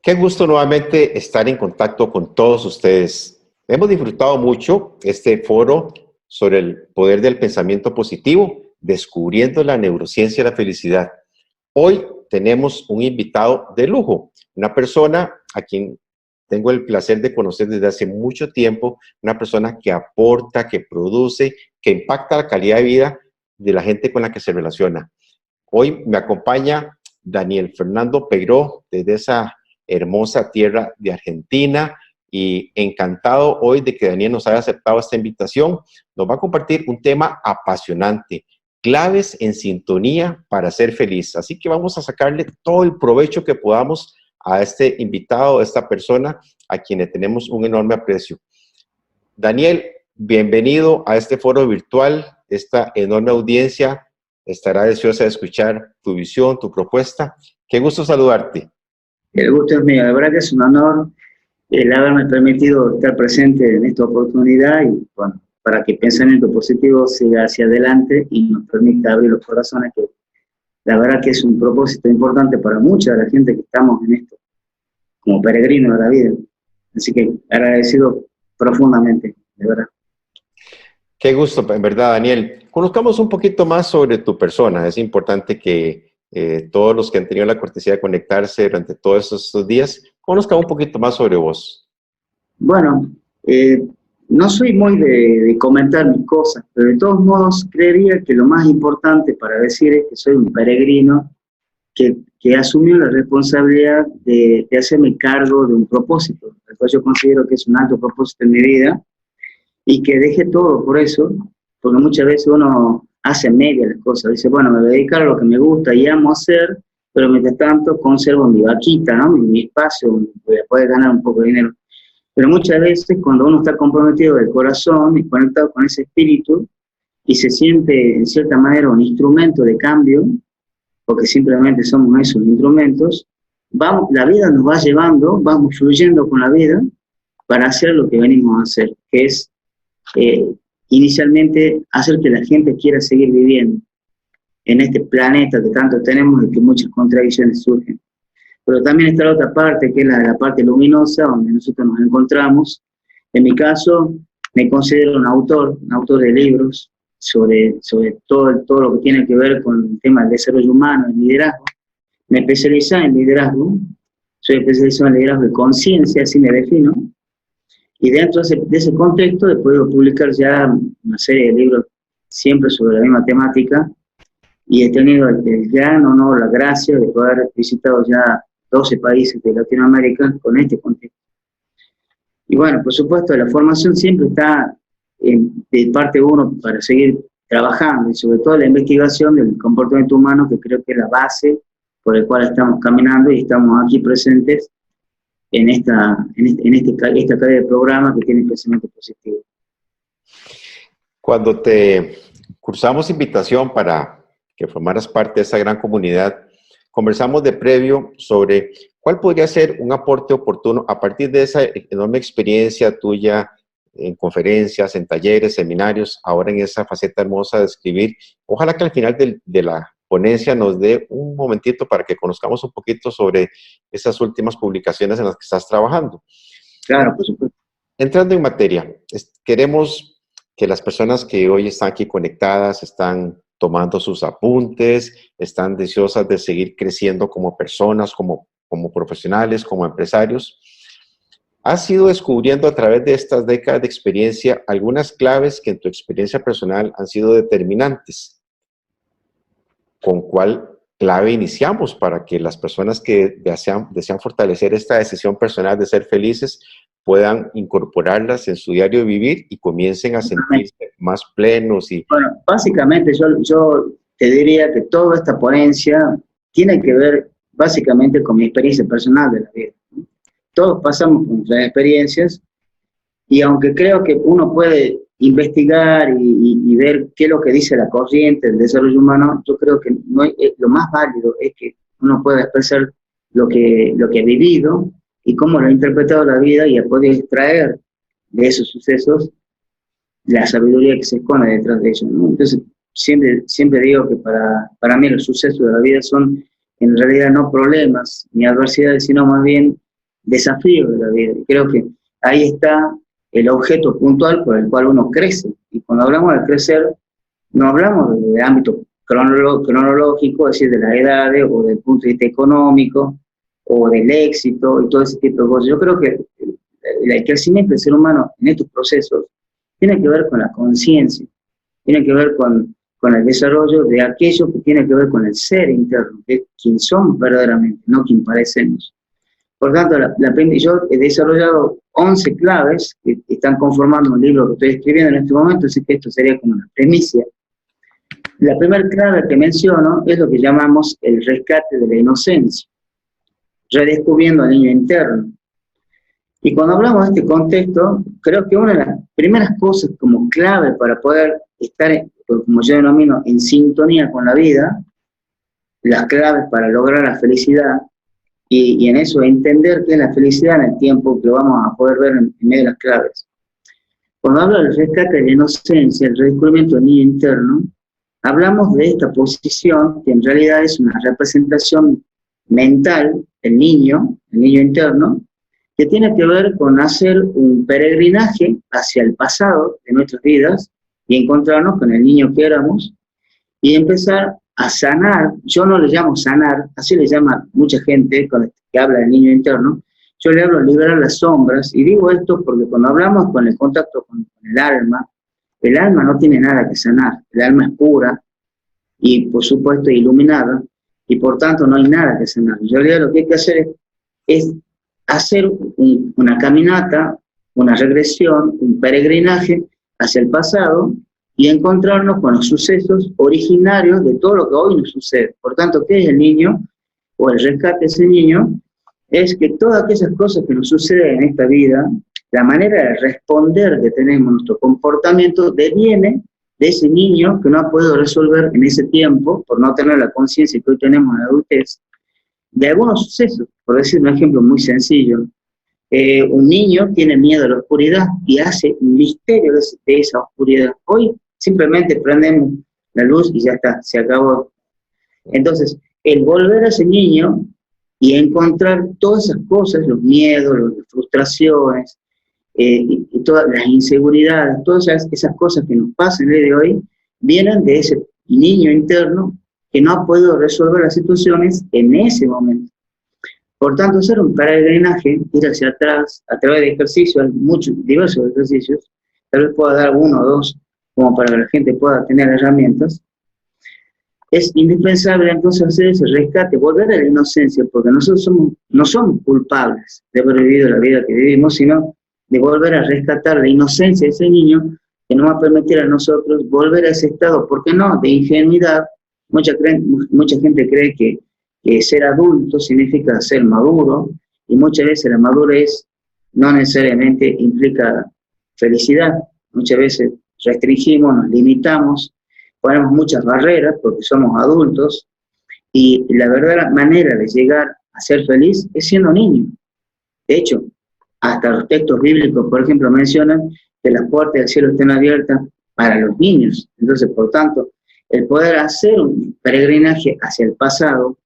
Qué gusto nuevamente estar en contacto con todos ustedes. Hemos disfrutado mucho este foro sobre el poder del pensamiento positivo, descubriendo la neurociencia de la felicidad. Hoy tenemos un invitado de lujo, una persona a quien tengo el placer de conocer desde hace mucho tiempo, una persona que aporta, que produce, que impacta la calidad de vida de la gente con la que se relaciona. Hoy me acompaña Daniel Fernando Peiró, desde esa hermosa tierra de Argentina, y encantado hoy de que Daniel nos haya aceptado esta invitación. Nos va a compartir un tema apasionante, claves en sintonía para ser feliz. Así que vamos a sacarle todo el provecho que podamos a este invitado, a esta persona, a quien le tenemos un enorme aprecio. Daniel, bienvenido a este foro virtual. Esta enorme audiencia estará deseosa de escuchar tu visión, tu propuesta. Qué gusto saludarte. El gusto es mío. La verdad que es un honor el haberme permitido estar presente en esta oportunidad y bueno, para que el pensamiento positivo siga hacia adelante y nos permita abrir los corazones, que la verdad que es un propósito importante para mucha de la gente que estamos en esto, como peregrinos de la vida. Así que agradecido profundamente, de verdad. Qué gusto, en verdad, Daniel. Conozcamos un poquito más sobre tu persona. Es importante que todos los que han tenido la cortesía de conectarse durante todos estos días conozcan un poquito más sobre vos. Bueno, no soy muy de comentar mis cosas, pero de todos modos creería que lo más importante para decir es que soy un peregrino que asumió la responsabilidad de hacerme cargo de un propósito, el cual yo considero que es un alto propósito en mi vida, y que dejé todo por eso, porque muchas veces uno hace media las cosas, dice, bueno, me voy a dedicar a lo que me gusta y amo hacer, pero mientras tanto conservo mi vaquita, ¿no? Mi espacio, voy a poder ganar un poco de dinero. Pero muchas veces cuando uno está comprometido del corazón y conectado con ese espíritu y se siente en cierta manera un instrumento de cambio, porque simplemente somos esos instrumentos, la vida nos va llevando, vamos fluyendo con la vida para hacer lo que venimos a hacer, que es inicialmente hacer que la gente quiera seguir viviendo en este planeta que tanto tenemos y que muchas contradicciones surgen. Pero también está la otra parte, que es la parte luminosa, donde nosotros nos encontramos. En mi caso, me considero un autor de libros sobre todo lo que tiene que ver con el tema del desarrollo humano, el liderazgo. Me especializo en liderazgo, soy especializado en liderazgo de conciencia, así me defino. Y dentro de ese contexto he podido publicar ya una serie de libros siempre sobre la misma temática, y he tenido el gran honor, la gracia de poder haber visitado ya 12 países de Latinoamérica con este contexto. Y bueno, por supuesto, la formación siempre está de parte uno para seguir trabajando, y sobre todo la investigación del comportamiento humano, que creo que es la base por la cual estamos caminando y estamos aquí presentes en esta cadena de programas que tiene pensamiento positivo. Cuando te cursamos invitación para que formaras parte de esa gran comunidad, conversamos de previo sobre cuál podría ser un aporte oportuno a partir de esa enorme experiencia tuya en conferencias, en talleres, seminarios, ahora en esa faceta hermosa de escribir. Ojalá que al final de la ponencia nos dé un momentito para que conozcamos un poquito sobre esas últimas publicaciones en las que estás trabajando. Claro, por supuesto. Entrando en materia, queremos que las personas que hoy están aquí conectadas están tomando sus apuntes, están deseosas de seguir creciendo como personas, como profesionales, como empresarios. ¿Has ido descubriendo a través de estas décadas de experiencia algunas claves que en tu experiencia personal han sido determinantes? ¿Con cuál clave iniciamos para que las personas que desean fortalecer esta decisión personal de ser felices puedan incorporarlas en su diario de vivir y comiencen a sentirse más plenos? Bueno, básicamente yo te diría que toda esta ponencia tiene que ver básicamente con mi experiencia personal de la vida. Todos pasamos por nuestras experiencias, y aunque creo que uno puede investigar y ver qué es lo que dice la corriente del desarrollo humano, yo creo que lo más válido es que uno pueda expresar lo que ha vivido y cómo lo ha interpretado la vida, y ha podido extraer de esos sucesos la sabiduría que se esconde detrás de ellos, ¿no? Entonces, siempre digo que para mí los sucesos de la vida son en realidad no problemas ni adversidades, sino más bien desafíos de la vida. Y creo que ahí está el objeto puntual por el cual uno crece. Y cuando hablamos de crecer, no hablamos de ámbito cronológico, es decir, de las edades o del punto de vista económico o del éxito y todo ese tipo de cosas. Yo creo que el crecimiento del ser humano en estos procesos tiene que ver con la conciencia, tiene que ver con el desarrollo de aquello que tiene que ver con el ser interno, que es quien somos verdaderamente, no quien parecemos. Por tanto, yo he desarrollado 11 claves que están conformando un libro que estoy escribiendo en este momento, así que esto sería como una premisa. La primera clave que menciono es lo que llamamos el rescate de la inocencia, redescubriendo al niño interno. Y cuando hablamos de este contexto, creo que una de las primeras cosas como clave para poder estar, como yo denomino, en sintonía con la vida, las claves para lograr la felicidad, y en eso entender qué es la felicidad en el tiempo que vamos a poder ver en medio de las claves. Cuando hablo del rescate de la inocencia, el redescubrimiento del niño interno, hablamos de esta posición que en realidad es una representación mental del niño interno, que tiene que ver con hacer un peregrinaje hacia el pasado de nuestras vidas y encontrarnos con el niño que éramos y empezar a sanar. Yo no le llamo sanar, así le llama mucha gente que habla del niño interno. Yo le hablo liberar las sombras, y digo esto porque cuando hablamos con el contacto con el alma no tiene nada que sanar, el alma es pura y por supuesto iluminada, y por tanto no hay nada que sanar. En realidad lo que hay que hacer es hacer una caminata, una regresión, un peregrinaje hacia el pasado y encontrarnos con los sucesos originarios de todo lo que hoy nos sucede. Por tanto, ¿qué es el niño? O el rescate de ese niño es que todas aquellas cosas que nos suceden en esta vida, la manera de responder que tenemos, nuestro comportamiento, deviene de ese niño que no ha podido resolver en ese tiempo, por no tener la conciencia que hoy tenemos en la adultez, de algunos sucesos. Por decir un ejemplo muy sencillo, un niño tiene miedo a la oscuridad y hace un misterio de esa oscuridad. Hoy simplemente prendemos la luz y ya está, se acabó. Entonces, el volver a ese niño y encontrar todas esas cosas, los miedos, las frustraciones, y todas las inseguridades, todas esas cosas que nos pasan el día de hoy, vienen de ese niño interno que no ha podido resolver las situaciones en ese momento. Por tanto, hacer un peregrinaje, ir hacia atrás, a través de ejercicios, hay diversos ejercicios, tal vez pueda dar uno o dos, como para que la gente pueda tener herramientas. Es indispensable entonces hacer ese rescate, volver a la inocencia, porque nosotros no somos culpables de haber vivido la vida que vivimos, sino de volver a rescatar la inocencia de ese niño, que nos va a permitir a nosotros volver a ese estado, ¿por qué no?, de ingenuidad. Mucha gente cree que ser adulto significa ser maduro, y muchas veces la madurez no necesariamente implica felicidad. Muchas veces restringimos, nos limitamos, ponemos muchas barreras porque somos adultos, y la verdadera manera de llegar a ser feliz es siendo niño. De hecho, hasta los textos bíblicos, por ejemplo, mencionan que las puertas del cielo estén abiertas para los niños. Entonces, por tanto, el poder hacer un peregrinaje hacia el pasado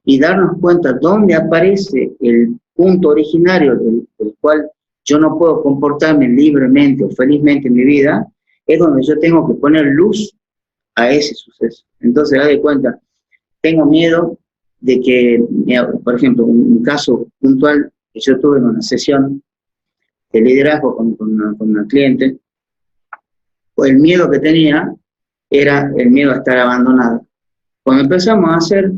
y darnos cuenta dónde aparece el punto originario del cual yo no puedo comportarme libremente o felizmente en mi vida, es donde yo tengo que poner luz a ese suceso. Entonces, da de cuenta, tengo miedo de que, por ejemplo, un caso puntual que yo tuve en una sesión de liderazgo con una cliente, pues el miedo que tenía era el miedo a estar abandonada. Cuando empezamos a hacer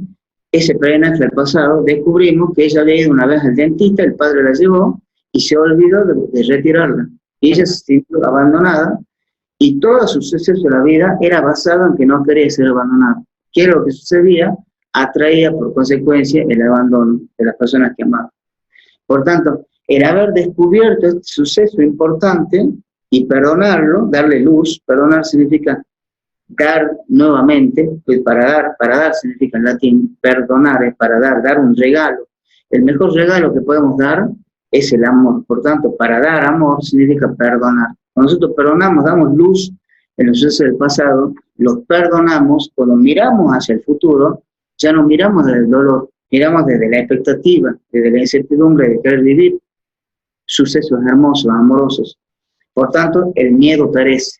ese peregrinaje al pasado, descubrimos que ella había ido una vez al dentista, el padre la llevó y se olvidó de retirarla. Y ella se sintió abandonada, y todo su suceso de la vida era basado en que no quería ser abandonada. ¿Qué era lo que sucedía? Atraía por consecuencia el abandono de las personas que amaba. Por tanto, el haber descubierto este suceso importante y perdonarlo, darle luz, perdonar significa dar nuevamente, pues para dar significa en latín, perdonar es para dar un regalo. El mejor regalo que podemos dar es el amor. Por tanto, para dar amor significa perdonar. Cuando nosotros perdonamos, damos luz en los sucesos del pasado, los perdonamos, cuando miramos hacia el futuro, ya no miramos desde el dolor, miramos desde la expectativa, desde la incertidumbre de querer vivir sucesos hermosos, amorosos. Por tanto, el miedo perece,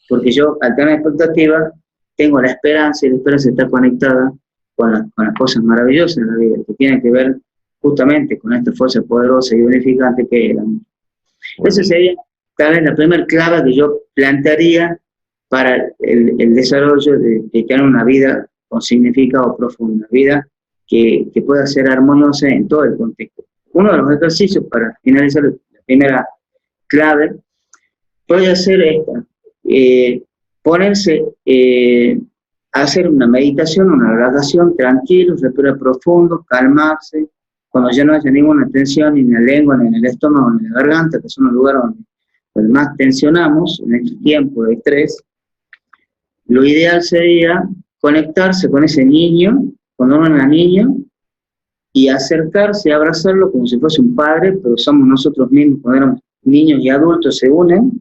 porque yo, al tener expectativa, tengo la esperanza, y la esperanza está conectada con las cosas maravillosas de la vida, que tienen que ver justamente con esta fuerza poderosa y unificante que es el amor. Esa sería tal vez la primera clave que yo plantearía para el desarrollo de tener una vida con significado profundo, una vida que pueda ser armoniosa en todo el contexto. Uno de los ejercicios para finalizar la primera clave puede ser esta, ponerse a hacer una meditación, una relajación, tranquilo, respirar profundo, calmarse, cuando ya no haya ninguna tensión ni en la lengua, ni en el estómago, ni en la garganta, que son los lugares donde más tensionamos en este tiempo de estrés. Lo ideal sería conectarse con ese niño, cuando uno era niño, y acercarse y abrazarlo como si fuese un padre, pero somos nosotros mismos, cuando éramos niños y adultos se unen,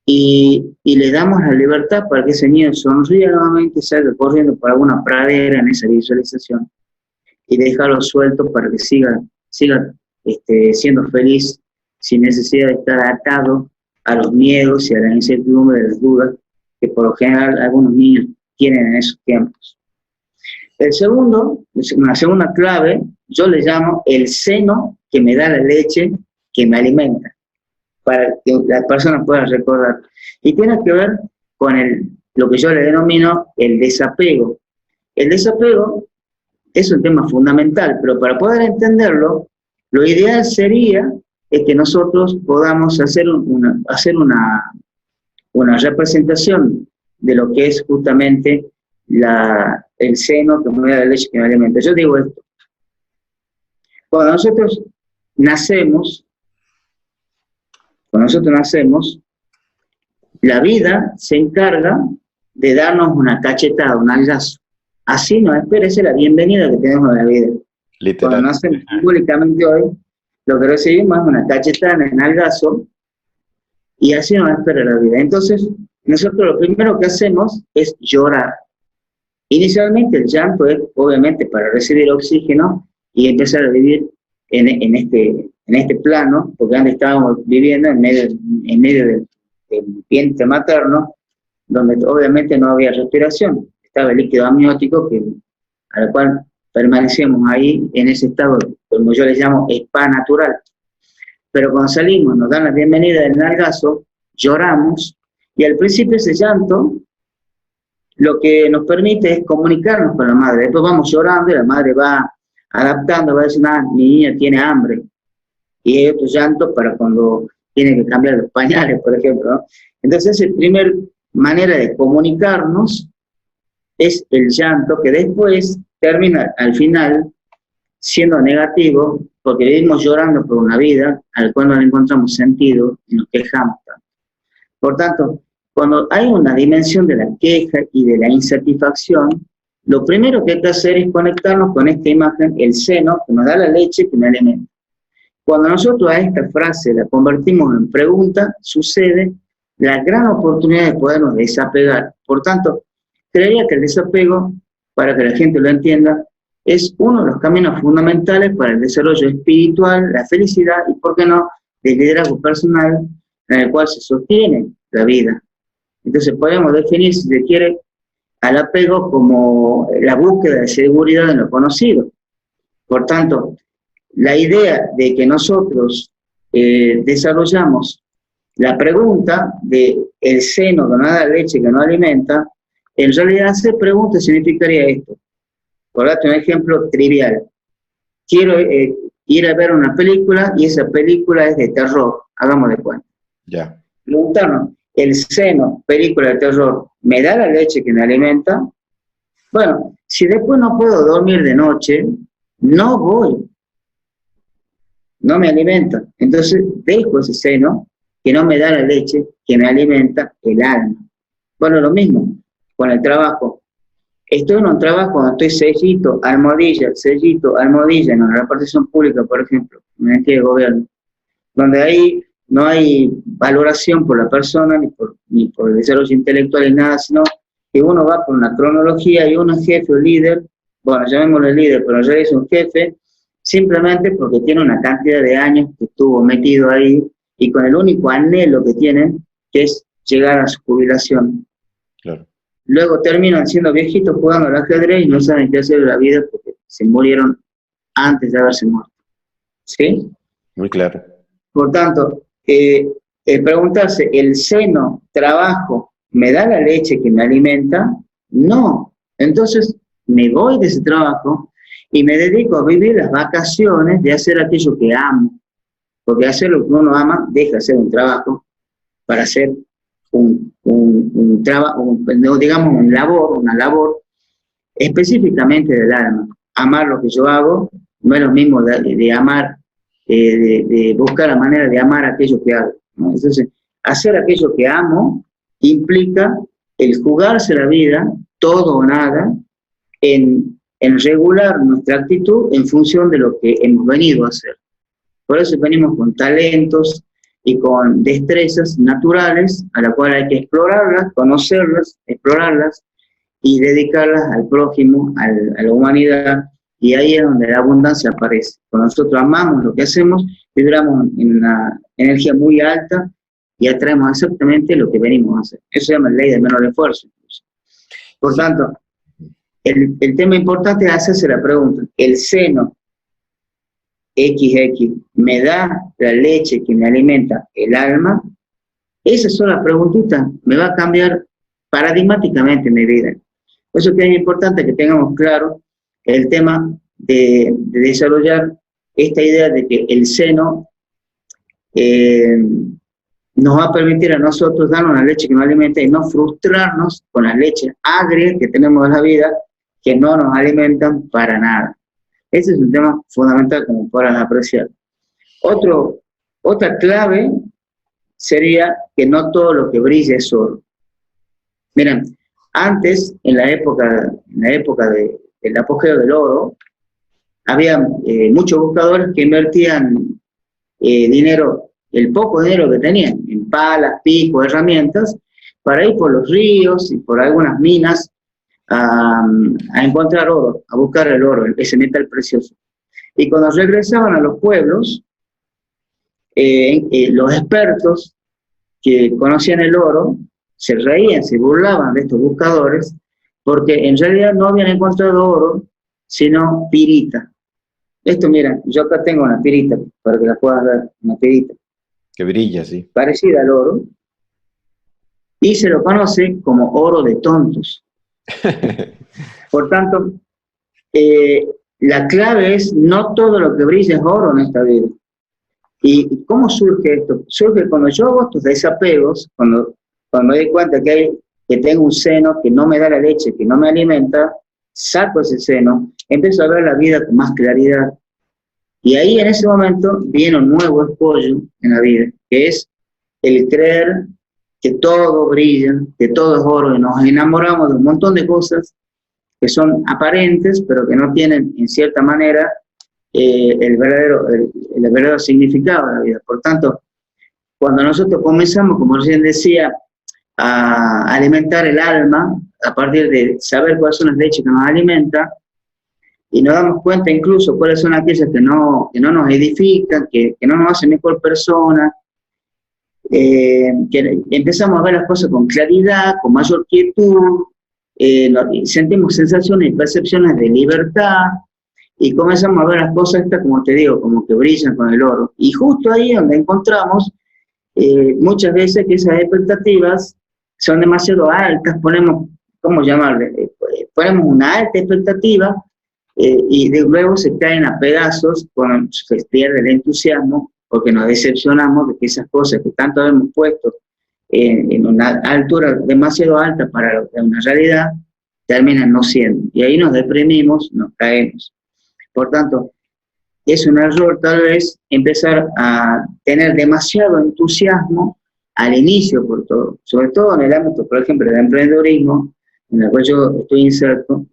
y le damos la libertad para que ese niño sonríe nuevamente y salga corriendo por alguna pradera en esa visualización, y dejarlo suelto para que siga siendo feliz, sin necesidad de estar atado a los miedos y a la incertidumbre de las dudas que por lo general algunos niños tienen en esos tiempos. Una segunda clave, yo le llamo el seno que me da la leche que me alimenta, para que la persona pueda recordar. Y tiene que ver con lo que yo le denomino el desapego. El desapego es un tema fundamental, pero para poder entenderlo, lo ideal sería que nosotros podamos hacer una representación de lo que es justamente el seno que me da la leche que me alimenta. Yo digo esto: cuando nosotros nacemos, la vida se encarga de darnos una cachetada, un algazo. Así nos espera, esa es la bienvenida que tenemos a la vida. Literal. Cuando nacemos públicamente hoy, lo que recibimos es una cachetada en el algazo, y así nos espera la vida. Entonces, nosotros lo primero que hacemos es llorar. Inicialmente el llanto es obviamente para recibir oxígeno y empezar a vivir en este plano, porque antes estábamos viviendo en medio del vientre materno, donde obviamente no había respiración, estaba el líquido amniótico al cual permanecemos ahí en ese estado, como yo le llamo, spa natural. Pero cuando salimos, nos dan la bienvenida del algazo, lloramos, y al principio ese llanto lo que nos permite es comunicarnos con la madre. Después vamos llorando y la madre va adaptando, va diciendo: mi niña tiene hambre. Y hay otro llanto para cuando tiene que cambiar los pañales, por ejemplo, ¿no? Entonces, la primera manera de comunicarnos es el llanto, que después termina al final siendo negativo, porque vivimos llorando por una vida al cual no le encontramos sentido y nos quejamos tanto. Por tanto, cuando hay una dimensión de la queja y de la insatisfacción, lo primero que hay que hacer es conectarnos con esta imagen, el seno, que nos da la leche que me alimenta. Cuando nosotros a esta frase la convertimos en pregunta, sucede la gran oportunidad de podernos desapegar. Por tanto, creería que el desapego, para que la gente lo entienda, es uno de los caminos fundamentales para el desarrollo espiritual, la felicidad y, por qué no, del liderazgo personal en el cual se sostiene la vida. Entonces podemos definir, si se quiere, al apego como la búsqueda de seguridad en lo conocido. Por tanto, la idea de que nosotros desarrollamos la pregunta de el seno que no da leche que no alimenta, en realidad hacer preguntas significaría esto. Por darte un ejemplo trivial. Quiero ir a ver una película y esa película es de terror, hagamos de cuenta. Ya. Preguntarnos, ¿el seno, película de terror, me da la leche que me alimenta? Bueno, si después no puedo dormir de noche, no voy. No me alimenta. Entonces dejo ese seno que no me da la leche que me alimenta el alma. Bueno, lo mismo con el trabajo. Estoy en un trabajo donde estoy sellito, almohadilla, en una repartición pública, por ejemplo, en una entidad de gobierno, donde ahí no hay valoración por la persona, ni por el desarrollo intelectual, ni nada, sino que uno va por una cronología y uno es jefe o líder bueno, llamémoslo líder, pero en realidad es un jefe, simplemente porque tiene una cantidad de años que estuvo metido ahí y con el único anhelo que tienen, que es llegar a su jubilación. Claro. Luego terminan siendo viejitos jugando al ajedrez y no saben qué hacer de la vida porque se murieron antes de haberse muerto. ¿Sí? Muy claro. Por tanto, preguntarse, ¿el seno, trabajo, me da la leche que me alimenta? No. Entonces, me voy de ese trabajo y me dedico a vivir las vacaciones de hacer aquello que amo. Porque hacer lo que uno ama deja de ser un trabajo para hacer digamos, una labor específicamente del alma. Amar lo que yo hago no es lo mismo de amar, de buscar la manera de amar aquello que hago, ¿no? Entonces, hacer aquello que amo implica el jugarse la vida, todo o nada, en regular nuestra actitud en función de lo que hemos venido a hacer. Por eso venimos con talentos y con destrezas naturales a las cuales hay que explorarlas, conocerlas, explorarlas y dedicarlas al prójimo, a la humanidad. Y ahí es donde la abundancia aparece. Cuando nosotros amamos lo que hacemos, vibramos en una energía muy alta y atraemos exactamente lo que venimos a hacer. Eso se llama ley del menor esfuerzo. Por tanto, el tema importante es hacerse la pregunta, ¿el seno XX me da la leche que me alimenta el alma? Esa sola preguntita me va a cambiar paradigmáticamente mi vida. Por eso que es importante que tengamos claro el tema de desarrollar esta idea de que el seno nos va a permitir a nosotros darnos la leche que nos alimenta y no frustrarnos con las leches agrias que tenemos en la vida que no nos alimentan para nada. Ese es un tema fundamental como podrán apreciar. Otra clave sería que no todo lo que brilla es oro. Miren, antes, en la época del apogeo del oro, había muchos buscadores que invertían dinero, el poco dinero que tenían, en palas, picos, herramientas, para ir por los ríos y por algunas minas a encontrar oro, a buscar el oro, ese metal precioso. Y cuando regresaban a los pueblos, los expertos que conocían el oro se reían, se burlaban de estos buscadores, porque en realidad no habían encontrado oro, sino pirita. Esto, mira, yo acá tengo una pirita, para que la puedas ver, una pirita. Que brilla, sí. Parecida al oro, y se lo conoce como oro de tontos. Por tanto, la clave es no todo lo que brilla es oro en esta vida. ¿Y cómo surge esto? Surge cuando yo hago estos desapegos, cuando me doy cuenta que tengo un seno que no me da la leche, que no me alimenta, saco ese seno, empiezo a ver la vida con más claridad. Y ahí en ese momento viene un nuevo escollo en la vida, que es el creer que todo brilla, que todo es oro, y nos enamoramos de un montón de cosas que son aparentes, pero que no tienen, en cierta manera, el verdadero significado de la vida. Por tanto, cuando nosotros comenzamos, como recién decía, a alimentar el alma, a partir de saber cuáles son las leches que nos alimentan, y nos damos cuenta incluso cuáles son aquellas que no nos edifican, que no nos hacen mejor persona, que empezamos a ver las cosas con claridad, con mayor quietud, sentimos sensaciones y percepciones de libertad, y comenzamos a ver las cosas estas, como te digo, como que brillan con el oro. Y justo ahí donde encontramos muchas veces que esas expectativas son demasiado altas, ponemos, ¿cómo llamarle? Ponemos una alta expectativa y de luego se caen a pedazos cuando se pierde el entusiasmo, porque nos decepcionamos de que esas cosas que tanto hemos puesto en una altura demasiado alta para una realidad, terminan no siendo. Y ahí nos deprimimos, nos caemos. Por tanto, es un error tal vez empezar a tener demasiado entusiasmo al inicio por todo, sobre todo en el ámbito, por ejemplo, del emprendedurismo, en el cual yo estoy inserto.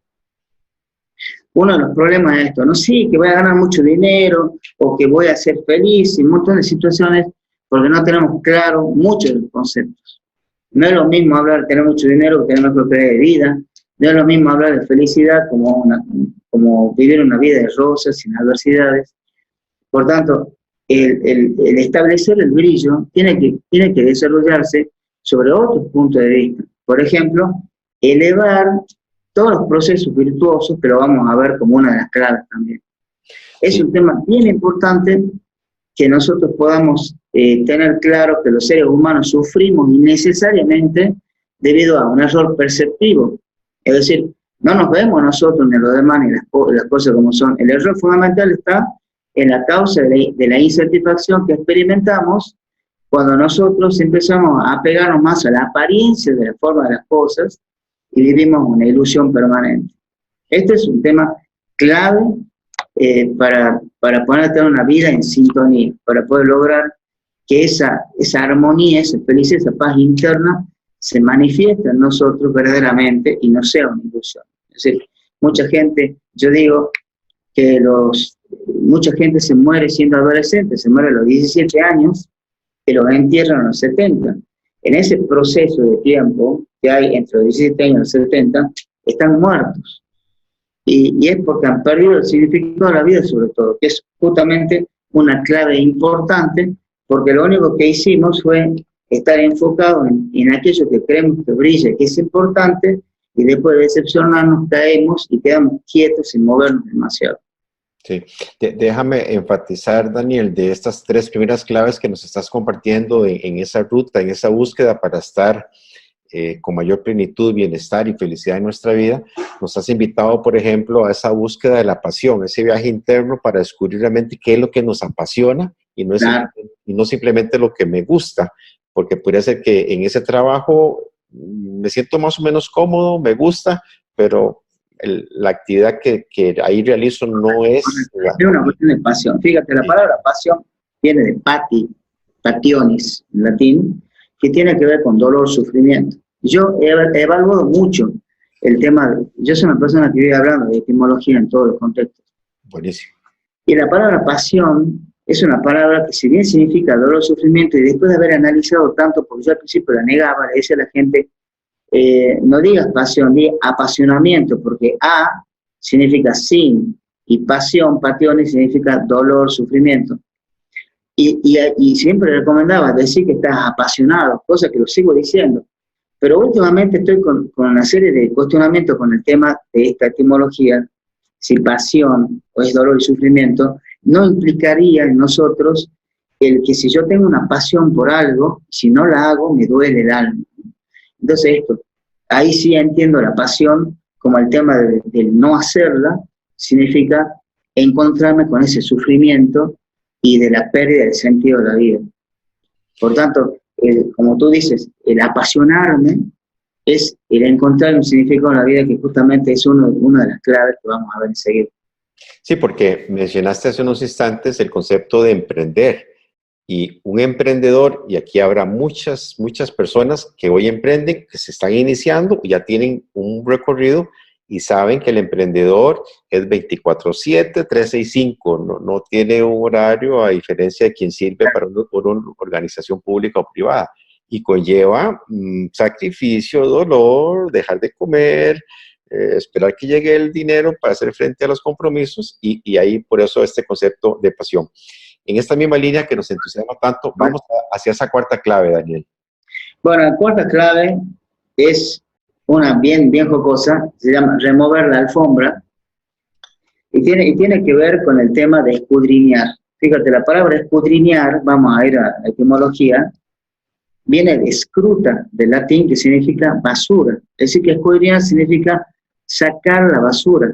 Uno de los problemas es esto, no sí, que voy a ganar mucho dinero, o que voy a ser feliz, y un montón de situaciones, porque no tenemos claro muchos de los conceptos. No es lo mismo hablar de tener mucho dinero que tener mejor calidad de vida, No es lo mismo hablar de felicidad como vivir una vida de rosas, sin adversidades. Por tanto, el establecer el brillo tiene que desarrollarse sobre otros puntos de vista. Por ejemplo, elevar todos los procesos virtuosos, que lo vamos a ver como una de las claves también. Es un tema bien importante que nosotros podamos tener claro que los seres humanos sufrimos innecesariamente debido a un error perceptivo. Es decir, no nos vemos nosotros ni los demás ni las cosas como son. El error fundamental está en la causa de la insatisfacción que experimentamos cuando nosotros empezamos a apegarnos más a la apariencia de la forma de las cosas y vivimos una ilusión permanente. Este es un tema clave para poder tener una vida en sintonía, para poder lograr que esa armonía, esa felicidad, esa paz interna se manifiesta en nosotros verdaderamente y no sea una ilusión. Es decir, mucha gente, yo digo que mucha gente se muere siendo adolescente, se muere a los 17 años, que los entierran a los 70. En ese proceso de tiempo que hay entre los 17 años y los 70, están muertos. Y es porque han perdido el significado de la vida, sobre todo, que es justamente una clave importante, porque lo único que hicimos fue estar enfocados en aquello que creemos que brilla, que es importante, y después de decepcionarnos caemos y quedamos quietos sin movernos demasiado. Sí, déjame enfatizar, Daniel, de estas 3 primeras claves que nos estás compartiendo en esa ruta, en esa búsqueda para estar con mayor plenitud, bienestar y felicidad en nuestra vida. Nos has invitado, por ejemplo, a esa búsqueda de la pasión, ese viaje interno para descubrir realmente qué es lo que nos apasiona y no simplemente lo que me gusta, porque podría ser que en ese trabajo me siento más o menos cómodo, me gusta, pero la actividad que ahí realizo no es... Es una cuestión de pasión. Fíjate, la palabra pasión viene de pationis, en latín, que tiene que ver con dolor, sufrimiento. Yo he evaluado mucho el tema, yo soy una persona que vive hablando de etimología en todos los contextos. Buenísimo. Y la palabra pasión es una palabra que si bien significa dolor, sufrimiento, y después de haber analizado tanto, porque yo al principio la negaba, le decía a la gente, no digas pasión, diga apasionamiento, porque a significa sin, y pasión, pasiones, significa dolor, sufrimiento. Y siempre recomendaba decir que estás apasionado, cosa que lo sigo diciendo. Pero últimamente estoy con una serie de cuestionamientos con el tema de esta etimología, si pasión o es dolor y sufrimiento, no implicaría en nosotros el que si yo tengo una pasión por algo, si no la hago, me duele el alma. Entonces ahí sí entiendo la pasión como el tema del no hacerla, significa encontrarme con ese sufrimiento y de la pérdida del sentido de la vida. Por tanto, como tú dices, el apasionarme es el encontrar un significado en la vida que justamente es una de las claves que vamos a ver enseguida. Sí, porque mencionaste hace unos instantes el concepto de emprender. Y un emprendedor, y aquí habrá muchas personas que hoy emprenden, que se están iniciando, ya tienen un recorrido y saben que el emprendedor es 24/7, 365, no tiene un horario a diferencia de quien sirve para una organización pública o privada. Y conlleva sacrificio, dolor, dejar de comer, esperar que llegue el dinero para hacer frente a los compromisos y ahí por eso este concepto de pasión. En esta misma línea que nos entusiasma tanto, vamos hacia esa 4ª clave, Daniel. Bueno, la 4ª clave es una bien jocosa, se llama remover la alfombra, y tiene que ver con el tema de escudriñar. Fíjate, la palabra escudriñar, vamos a ir a la etimología, viene de scruta, del latín, que significa basura. Es decir, que escudriñar significa sacar la basura.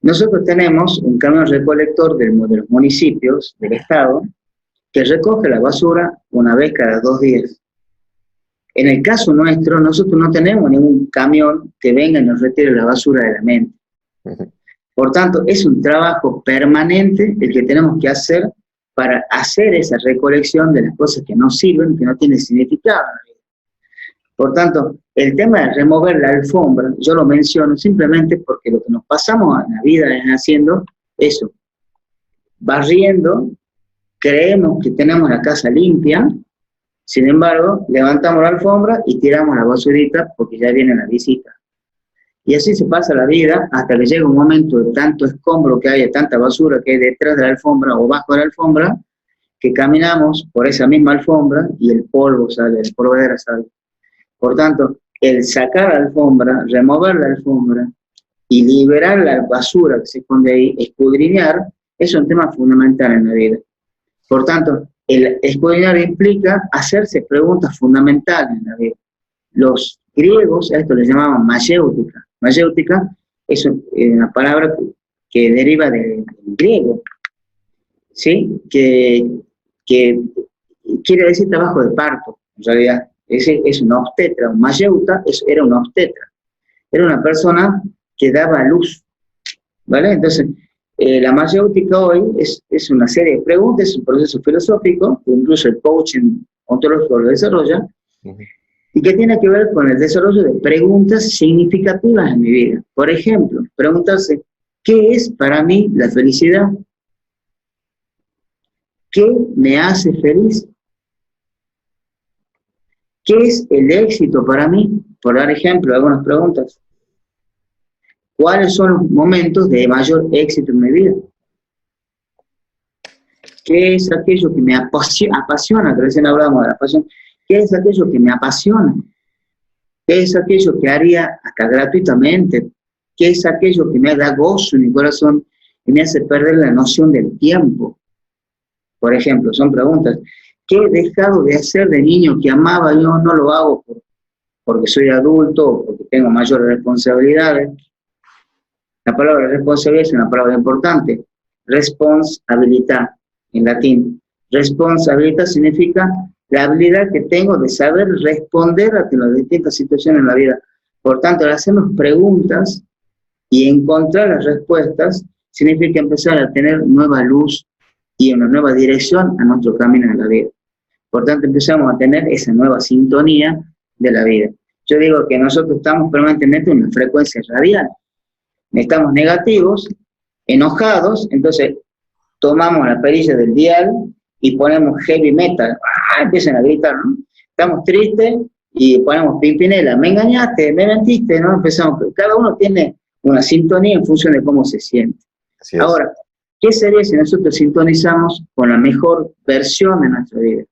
Nosotros tenemos un camión recolector de los municipios, del estado, que recoge la basura una vez cada 2 días. En el caso nuestro, nosotros no tenemos ningún camión que venga y nos retire la basura de la mente. Por tanto, es un trabajo permanente el que tenemos que hacer para hacer esa recolección de las cosas que no sirven, que no tienen significado. Por tanto, el tema de remover la alfombra, yo lo menciono simplemente porque lo que nos pasamos en la vida es haciendo eso, barriendo, creemos que tenemos la casa limpia, sin embargo, levantamos la alfombra y tiramos la basurita porque ya viene la visita. Y así se pasa la vida hasta que llega un momento de tanto escombro que hay, de tanta basura que hay detrás de la alfombra o bajo de la alfombra, que caminamos por esa misma alfombra y el polvo sale, el polvadera sale. Por tanto, el sacar la alfombra, remover la alfombra y liberar la basura que se esconde ahí, escudriñar, es un tema fundamental en la vida. Por tanto, el escudriñar implica hacerse preguntas fundamentales en la vida. Los griegos a esto le llamaban mayéutica. Mayéutica es una palabra que deriva del griego, ¿sí? Que quiere decir trabajo de parto, en realidad. Es una obstetra, un mayeuta era una obstetra. Era una persona que daba a luz, ¿vale? Entonces, la mayéutica hoy es una serie de preguntas, es un proceso filosófico, que incluso el coaching ontológico lo desarrolla, y que tiene que ver con el desarrollo de preguntas significativas en mi vida. Por ejemplo, preguntarse, ¿qué es para mí la felicidad? ¿Qué me hace feliz? ¿Qué es el éxito para mí? Por dar ejemplo, algunas preguntas. ¿Cuáles son los momentos de mayor éxito en mi vida? ¿Qué es aquello que me apasiona? Que recién hablamos de la pasión. ¿Qué es aquello que me apasiona? ¿Qué es aquello que haría hasta gratuitamente? ¿Qué es aquello que me da gozo en mi corazón y me hace perder la noción del tiempo? Por ejemplo, son preguntas. ¿Qué he dejado de hacer de niño que amaba? Yo no lo hago porque soy adulto o porque tengo mayores responsabilidades. La palabra responsabilidad es una palabra importante. Responsabilità, en latín. Responsabilità significa la habilidad que tengo de saber responder a las distintas situaciones en la vida. Por tanto, al hacernos preguntas y encontrar las respuestas, significa empezar a tener nueva luz y una nueva dirección a nuestro camino en la vida. Por tanto, empezamos a tener esa nueva sintonía de la vida. Yo digo que nosotros estamos permanentemente en una frecuencia radial. Estamos negativos, enojados, entonces tomamos la perilla del dial y ponemos heavy metal. Empiezan a gritar, ¿no? Estamos tristes y ponemos Pimpinela. Me engañaste, me mentiste, ¿no? Empezamos. Cada uno tiene una sintonía en función de cómo se siente. Ahora, ¿qué sería si nosotros sintonizamos con la mejor versión de nuestra vida?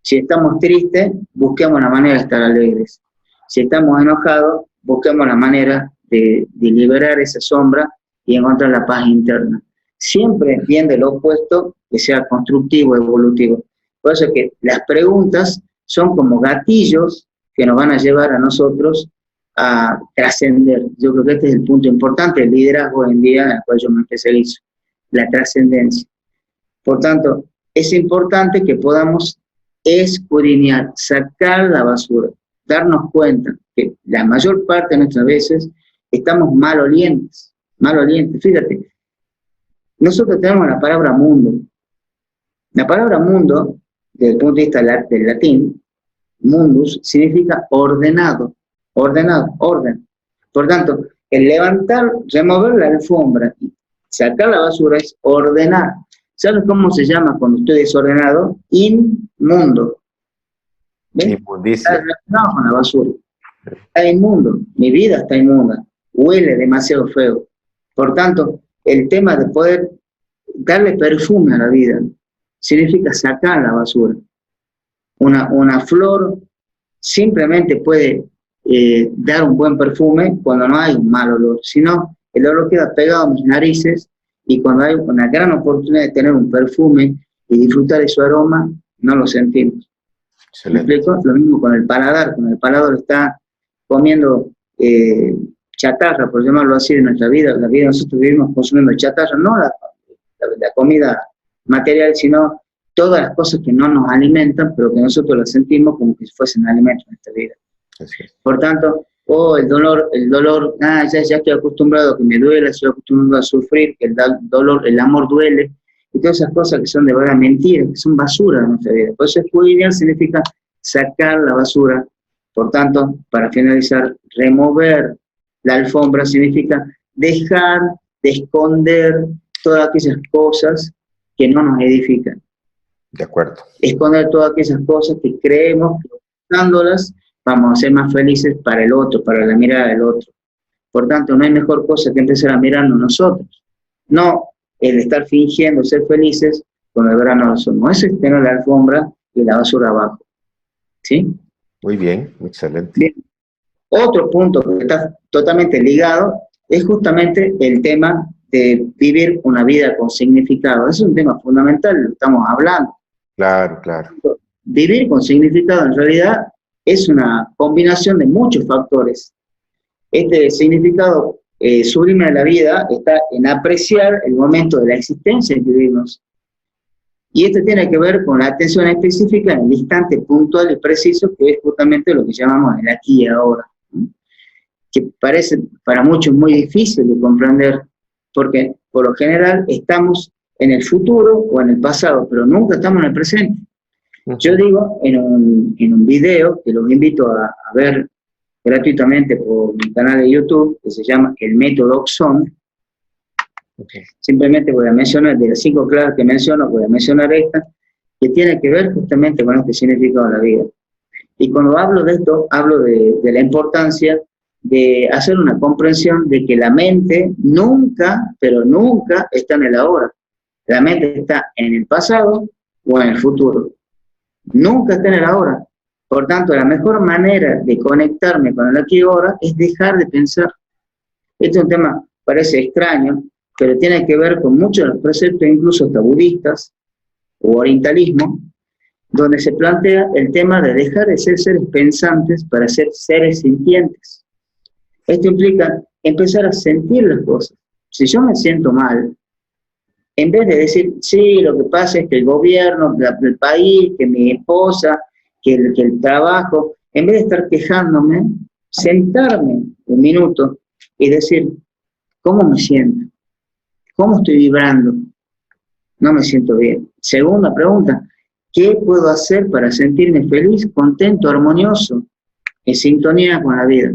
Si estamos tristes, busquemos la manera de estar alegres. Si estamos enojados, busquemos la manera de liberar esa sombra y encontrar la paz interna. Siempre viendo el opuesto, que sea constructivo, evolutivo. Por eso es que las preguntas son como gatillos que nos van a llevar a nosotros a trascender. Yo creo que este es el punto importante del liderazgo hoy en día, en el cual yo me especializo, la trascendencia. Por tanto, es importante que podamos escudriñar, sacar la basura, darnos cuenta que la mayor parte de nuestras veces estamos malolientes. Fíjate, nosotros tenemos la palabra mundo. La palabra mundo, desde el punto de vista del latín, mundus, significa ordenado, orden. Por tanto, el levantar, remover la alfombra y sacar la basura es ordenar. ¿Sabes cómo se llama cuando estoy desordenado? Inmundo. ¿Ven? Está relacionado con la basura. Está inmundo, mi vida está inmunda, huele demasiado feo. Por tanto, el tema de poder darle perfume a la vida significa sacar la basura. Una flor simplemente puede dar un buen perfume cuando no hay un mal olor, sino el olor queda pegado a mis narices y cuando hay una gran oportunidad de tener un perfume y disfrutar de su aroma, no lo sentimos. ¿Me explico? Lo mismo con el paladar. Cuando el paladar está comiendo chatarra, por llamarlo así, de nuestra vida, la vida nosotros vivimos consumiendo chatarra, no la comida material, sino todas las cosas que no nos alimentan, pero que nosotros las sentimos como que fuesen alimentos en esta vida. Por tanto, el dolor, ya estoy acostumbrado a que me duela, estoy acostumbrado a sufrir, que el dolor, el amor duele, y todas esas cosas que son de verdad mentiras, que son basura de nuestra vida. Por eso escudriñar significa sacar la basura. Por tanto, para finalizar, remover la alfombra significa dejar de esconder todas aquellas cosas que no nos edifican. De acuerdo. Esconder todas aquellas cosas que creemos que buscándolas vamos a ser más felices para el otro, para la mirada del otro. Por tanto, no hay mejor cosa que empezar a mirarnos nosotros. No el estar fingiendo ser felices cuando de verdad no lo somos. Eso es tener la alfombra y la basura abajo. ¿Sí? Muy bien, excelente. Bien. Otro punto que está totalmente ligado es justamente el tema de vivir una vida con significado. Es un tema fundamental, lo estamos hablando. Claro, claro. Vivir con significado en realidad es una combinación de muchos factores. Este significado sublime de la vida está en apreciar el momento de la existencia en que vivimos. Y esto tiene que ver con la atención específica en el instante puntual y preciso, que es justamente lo que llamamos el aquí y ahora, ¿no? Que parece para muchos muy difícil de comprender, porque por lo general estamos en el futuro o en el pasado, pero nunca estamos en el presente. Yo digo en un video que los invito a ver gratuitamente por mi canal de YouTube, que se llama El Método Oxon. Simplemente voy a mencionar, de las 5 claves que menciono, voy a mencionar esta, que tiene que ver justamente con este significado de la vida. Y cuando hablo de esto, hablo de la importancia de hacer una comprensión de que la mente nunca, pero nunca está en el ahora. La mente está en el pasado o en el futuro. Nunca está en el ahora. Por tanto, la mejor manera de conectarme con el aquí y ahora es dejar de pensar. Este es un tema, parece extraño, pero tiene que ver con muchos de los preceptos, incluso hasta budistas o orientalismo, donde se plantea el tema de dejar de ser seres pensantes para ser seres sintientes. Esto implica empezar a sentir las cosas. Si yo me siento mal, en vez de decir, sí, lo que pasa es que el gobierno, el país, que mi esposa, que el trabajo, en vez de estar quejándome, sentarme un minuto y decir, ¿cómo me siento? ¿Cómo estoy vibrando? No me siento bien. Segunda pregunta, ¿qué puedo hacer para sentirme feliz, contento, armonioso, en sintonía con la vida?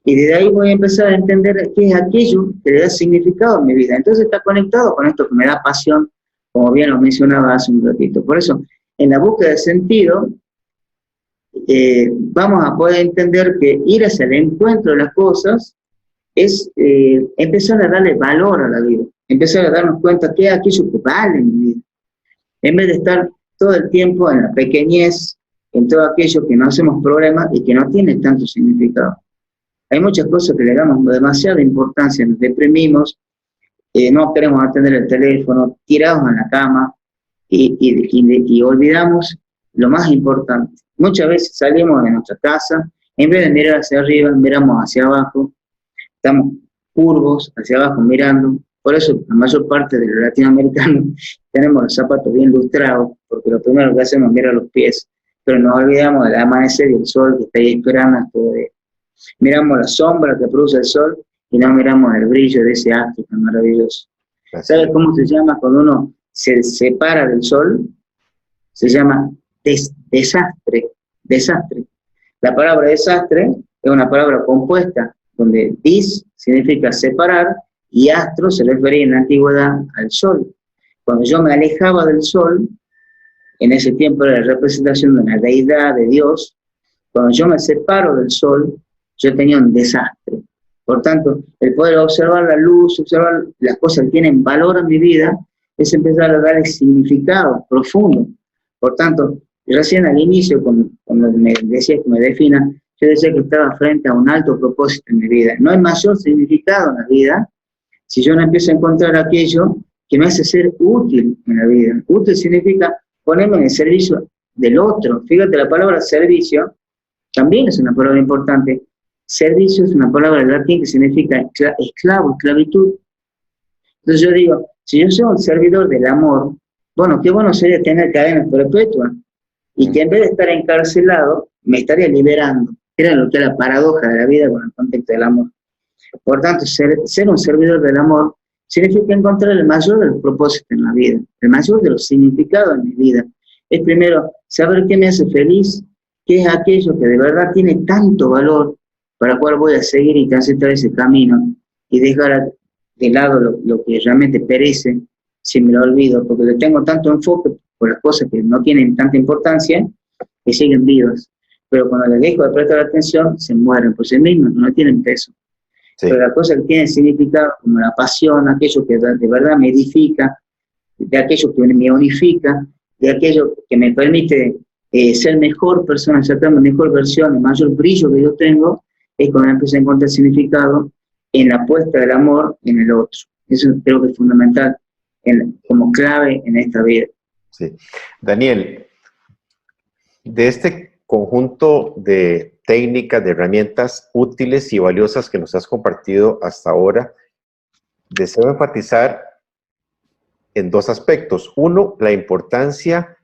Y desde ahí voy a empezar a entender qué es aquello que le da significado a mi vida. Entonces está conectado con esto que me da pasión, como bien lo mencionaba hace un ratito. Por eso, en la búsqueda de sentido, vamos a poder entender que ir hacia el encuentro de las cosas es empezar a darle valor a la vida, empezar a darnos cuenta que es aquello que vale en mi vida, en vez de estar todo el tiempo en la pequeñez, en todo aquello que no hacemos problemas y que no tiene tanto significado. Hay muchas cosas que le damos demasiada importancia, nos deprimimos, no queremos atender el teléfono, tirados en la cama y olvidamos lo más importante. Muchas veces salimos de nuestra casa, en vez de mirar hacia arriba, miramos hacia abajo, estamos curvos hacia abajo mirando. Por eso la mayor parte de los latinoamericanos tenemos los zapatos bien lustrados, porque lo primero que hacemos es mirar los pies, pero nos olvidamos del amanecer y el sol que está ahí esperando a todo día. Miramos la sombra que produce el sol y no miramos el brillo de ese astro tan maravilloso. ¿Sabes cómo se llama cuando uno se separa del sol? Se llama desastre. Desastre. La palabra desastre es una palabra compuesta donde dis significa separar y astro se refería en la antigüedad al sol. Cuando yo me alejaba del sol, en ese tiempo era la representación de una deidad, de Dios. Cuando yo me separo del sol, yo tenía un desastre. Por tanto, el poder observar la luz, observar las cosas que tienen valor en mi vida, es empezar a darle significado profundo. Por tanto, recién al inicio, cuando me decía que me defina, yo decía que estaba frente a un alto propósito en mi vida. No hay mayor significado en la vida si yo no empiezo a encontrar aquello que me hace ser útil en la vida. Útil significa ponerme en el servicio del otro. Fíjate, la palabra servicio también es una palabra importante. Servicio es una palabra en latín que significa esclavo, esclavitud. Entonces yo digo, si yo soy un servidor del amor, bueno, qué bueno sería tener cadenas perpetuas y que en vez de estar encarcelado, me estaría liberando. Era lo que es la paradoja de la vida con el contexto del amor. Por tanto, ser un servidor del amor significa encontrar el mayor de los propósitos en la vida, el mayor de los significados en mi vida. Es primero saber qué me hace feliz, qué es aquello que de verdad tiene tanto valor para el cual voy a seguir y transitar ese camino y dejar de lado lo que realmente perece si me lo olvido, porque le tengo tanto enfoque por las cosas que no tienen tanta importancia que siguen vivas. Pero cuando les dejo de prestar atención, se mueren por sí mismos, no tienen peso. Sí. Pero la cosa que tiene significado, como la pasión, aquello que de verdad me edifica, de aquello que me unifica, de aquello que me permite ser mejor persona, sacar mi mejor versión, el mayor brillo que yo tengo, es cuando empiezo a encontrar significado en la puesta del amor en el otro. Eso creo que es fundamental como clave en esta vida. Sí. Daniel, de este conjunto de técnicas, de herramientas útiles y valiosas que nos has compartido hasta ahora, deseo enfatizar en dos aspectos. Uno, la importancia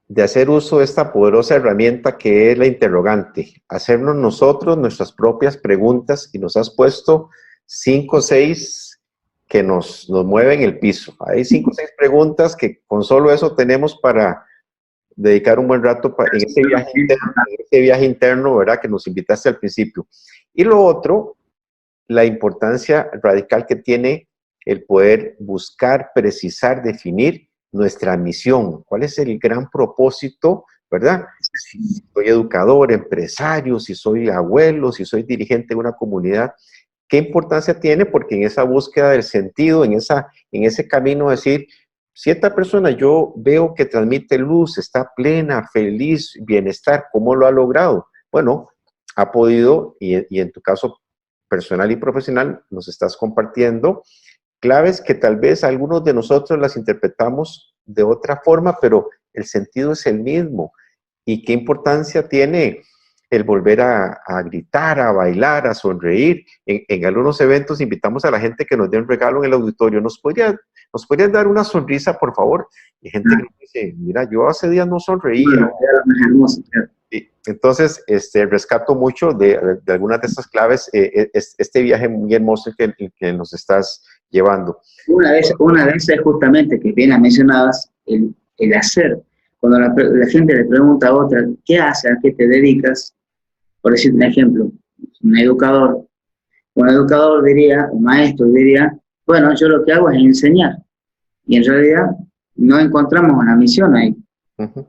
de hacer uso de esta poderosa herramienta que es la interrogante, hacernos nosotros nuestras propias preguntas, y nos has puesto 5 o 6 que nos mueven el piso. Hay 5 o 6 preguntas que con solo eso tenemos para dedicar un buen rato en ese viaje interno, ¿verdad?, que nos invitaste al principio. Y lo otro, la importancia radical que tiene el poder buscar, precisar, definir nuestra misión. ¿Cuál es el gran propósito, verdad? Si soy educador, empresario, si soy abuelo, si soy dirigente de una comunidad, ¿qué importancia tiene? Porque en esa búsqueda del sentido, en ese camino de decir, si esta persona yo veo que transmite luz, está plena, feliz, bienestar, ¿cómo lo ha logrado? Bueno, ha podido, y en tu caso personal y profesional, nos estás compartiendo claves que tal vez algunos de nosotros las interpretamos de otra forma, pero el sentido es el mismo. ¿Y qué importancia tiene el volver a gritar, a bailar, a sonreír? En algunos eventos invitamos a la gente que nos dé un regalo en el auditorio. ¿Nos podrías dar una sonrisa, por favor? Y gente que nos dice, mira, yo hace días no sonreía. Entonces, rescato mucho de algunas de estas claves, este viaje muy hermoso que nos estás llevando. Una de esas es justamente, que bien las mencionabas, el hacer. Cuando la gente le pregunta a otra, ¿qué haces? ¿A qué te dedicas? Por decir un ejemplo, un educador diría, un maestro diría, bueno, yo lo que hago es enseñar. Y en realidad no encontramos una misión ahí.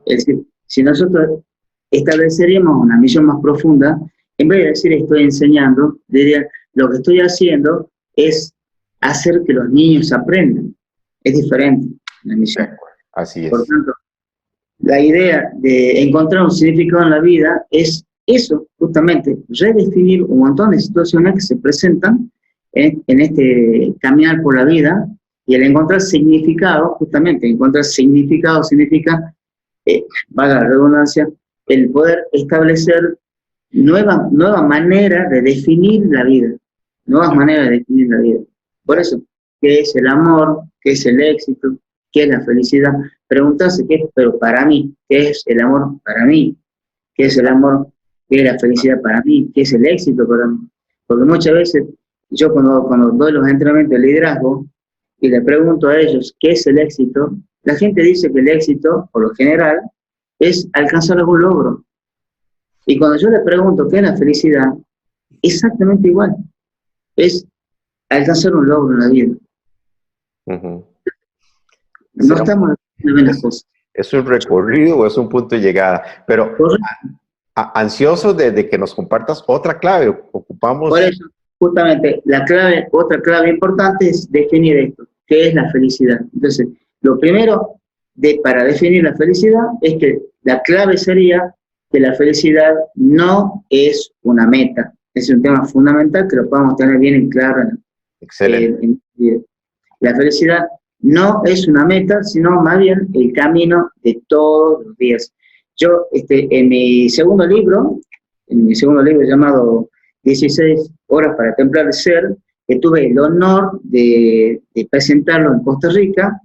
Es decir, si nosotros estableceríamos una misión más profunda, en vez de decir estoy enseñando, diría, lo que estoy haciendo es hacer que los niños aprendan. Es diferente la misión. Así es. Por tanto, la idea de encontrar un significado en la vida es eso, justamente, redefinir un montón de situaciones que se presentan en este caminar por la vida, y el encontrar significado, justamente, encontrar significado significa, valga la redundancia, el poder establecer nuevas maneras de definir la vida, nuevas maneras de definir la vida. Por eso, ¿qué es el amor? ¿Qué es el éxito? ¿Qué es la felicidad? Preguntarse qué es, pero para mí, ¿qué es el amor para mí? ¿Qué es el amor? ¿Qué es la felicidad para mí? ¿Qué es el éxito para mí? Porque muchas veces, yo cuando doy los entrenamientos de liderazgo y le pregunto a ellos qué es el éxito, la gente dice que el éxito, por lo general, es alcanzar algún logro. Y cuando yo le pregunto qué es la felicidad, exactamente igual. Es alcanzar un logro en la vida. No estamos haciendo las cosas. ¿Es un recorrido o es un punto de llegada? Pero ansioso de que nos compartas otra clave. Ocupamos... Por eso, justamente, otra clave importante es definir esto. ¿Qué es la felicidad? Entonces, lo primero para definir la felicidad es que la clave sería que la felicidad no es una meta. Es un tema fundamental que lo podamos tener bien en claro. Excelente. La felicidad no es una meta, sino más bien el camino de todos los días. Yo, en mi segundo libro llamado 16 horas para templar el ser, que tuve el honor de presentarlo en Costa Rica,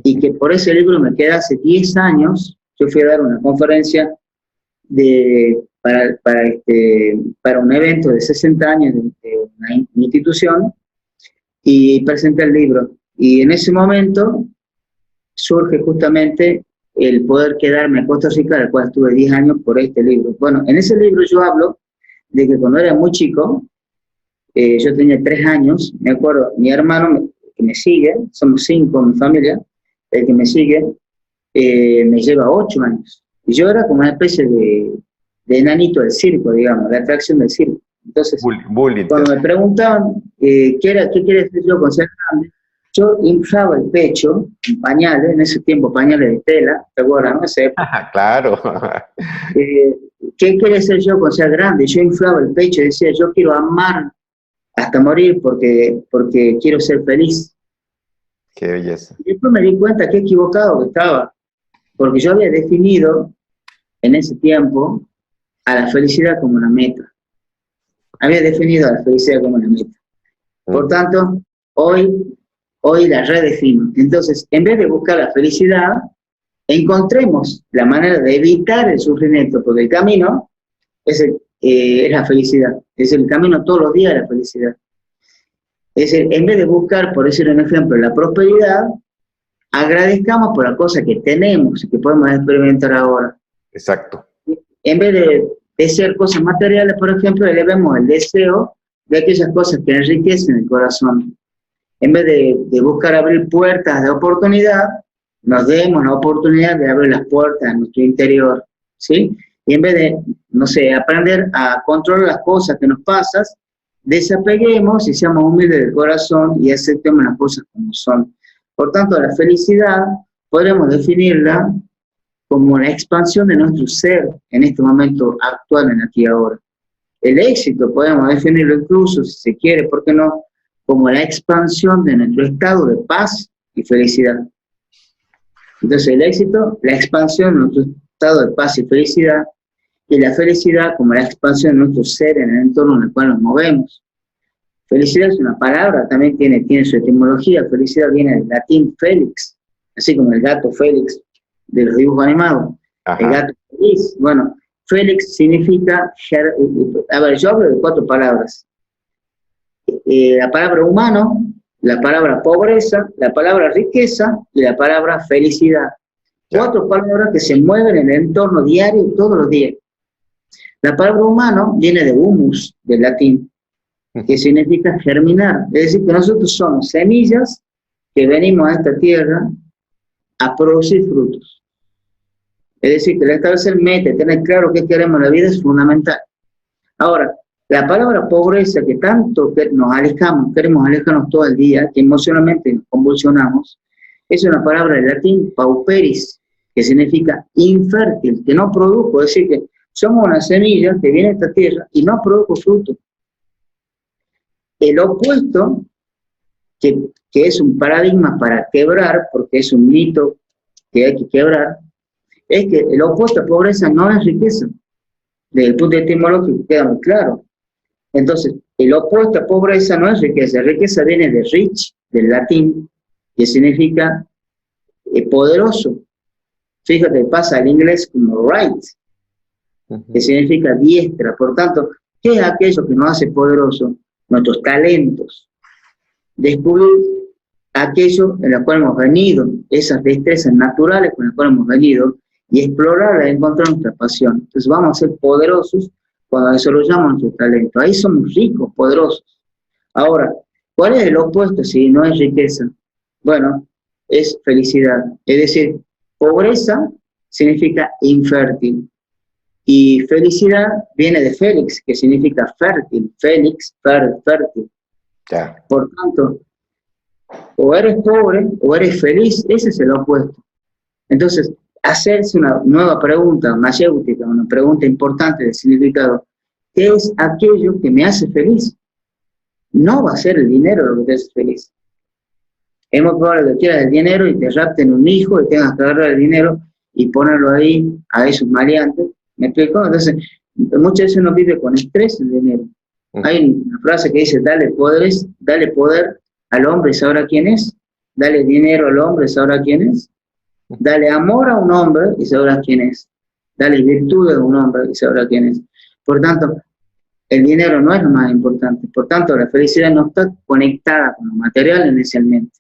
y que por ese libro me quedé hace 10 años. Yo fui a dar una conferencia para un evento de 60 años de una institución, y presenté el libro. Y en ese momento surge justamente el poder quedarme en Costa Rica, del cual estuve 10 años por este libro. Bueno, en ese libro yo hablo de que cuando era muy chico, yo tenía 3 años, me acuerdo, mi hermano que me sigue, somos 5 en mi familia, el que me sigue me lleva 8 años. Y yo era como una especie de enanito del circo, digamos, la atracción del circo. Entonces, Bullying. cuando me preguntaban qué quiere decir yo con ser grande, yo inflaba el pecho en pañales, en ese tiempo pañales de tela, ¿te acuerdas, no? Ese, Claro. ¿qué quiere decir yo con ser grande? Yo inflaba el pecho y decía, yo quiero amar hasta morir porque quiero ser feliz. Qué belleza. Y después me di cuenta que equivocado que estaba, porque yo había definido en ese tiempo a la felicidad como una meta. Había definido a la felicidad como una meta. Por tanto, hoy la redefino. Entonces, en vez de buscar la felicidad, encontremos la manera de evitar el sufrimiento, porque el camino es la felicidad. Es el camino todos los días de la felicidad. Es en vez de buscar, por decir un ejemplo, la prosperidad, agradezcamos por la cosa que tenemos y que podemos experimentar ahora. Exacto. En vez de desear cosas materiales, por ejemplo, elevemos el deseo de aquellas cosas que enriquecen el corazón. En vez de buscar abrir puertas de oportunidad, nos demos la oportunidad de abrir las puertas en nuestro interior, ¿sí? Y en vez de, no sé, aprender a controlar las cosas que nos pasan, desapeguemos y seamos humildes del corazón y aceptemos las cosas como son. Por tanto, la felicidad podremos definirla como la expansión de nuestro ser en este momento actual, en aquí y ahora. El éxito podemos definirlo incluso, si se quiere, ¿por qué no?, como la expansión de nuestro estado de paz y felicidad. Entonces el éxito, la expansión de nuestro estado de paz y felicidad, y la felicidad como la expansión de nuestro ser en el entorno en el cual nos movemos. Felicidad es una palabra, también tiene su etimología. Felicidad viene del latín felix, así como el gato Félix de los dibujos animados. Ajá. El gato feliz. Bueno, Félix significa, a ver, yo hablo de 4 palabras. La palabra humano, la palabra pobreza, la palabra riqueza y la palabra felicidad. 4 palabras que se mueven en el entorno diario todos los días. La palabra humano viene de humus, del latín, que significa germinar. Es decir, que nosotros somos semillas que venimos a esta tierra a producir frutos. Es decir, que el establecer meta, tener claro qué queremos en la vida es fundamental. Ahora, la palabra pobreza, que tanto nos alejamos, queremos alejarnos todo el día, que emocionalmente nos convulsionamos, es una palabra del latín pauperis, que significa infértil, que no produjo. Es decir, que somos una semilla que viene a esta tierra y no produjo fruto. El opuesto, que es un paradigma para quebrar, porque es un mito que hay que quebrar, es que el opuesto a pobreza no es riqueza. Desde el punto etimológico queda muy claro. Entonces, el opuesto a pobreza no es riqueza. Riqueza viene de rich, del latín, que significa poderoso. Fíjate, pasa al inglés como right, que significa diestra. Por tanto, ¿qué es aquello que nos hace poderosos? Nuestros talentos. Descubrir aquello en lo cual hemos venido, esas destrezas naturales con las cuales hemos venido, y explorarlas, encontrar nuestra pasión. Entonces vamos a ser poderosos cuando desarrollamos nuestro talento. Ahí somos ricos, poderosos. Ahora, ¿cuál es el opuesto si no es riqueza? Bueno, es felicidad. Es decir, pobreza significa infértil. Y felicidad viene de Félix, que significa fértil. Félix, fértil. Ya. Por tanto, o eres pobre o eres feliz, ese es el opuesto. Entonces, hacerse una nueva pregunta mayéutica, una pregunta importante de significado: ¿qué es aquello que me hace feliz? No va a ser el dinero lo que te hace feliz. Es muy probable que quieras el dinero y te rapten un hijo y tengas que agarrar el dinero y ponerlo ahí a esos maleantes. ¿Me explico? Entonces, muchas veces uno vive con estrés el dinero. Hay una frase que dice: dale poder al hombre y sabrá quién es. Dale dinero al hombre y sabrá quién es. Dale amor a un hombre y sabrás quién es. Dale virtud a un hombre y sabrás quién es. Por tanto, el dinero no es lo más importante. Por tanto, la felicidad no está conectada con lo material inicialmente.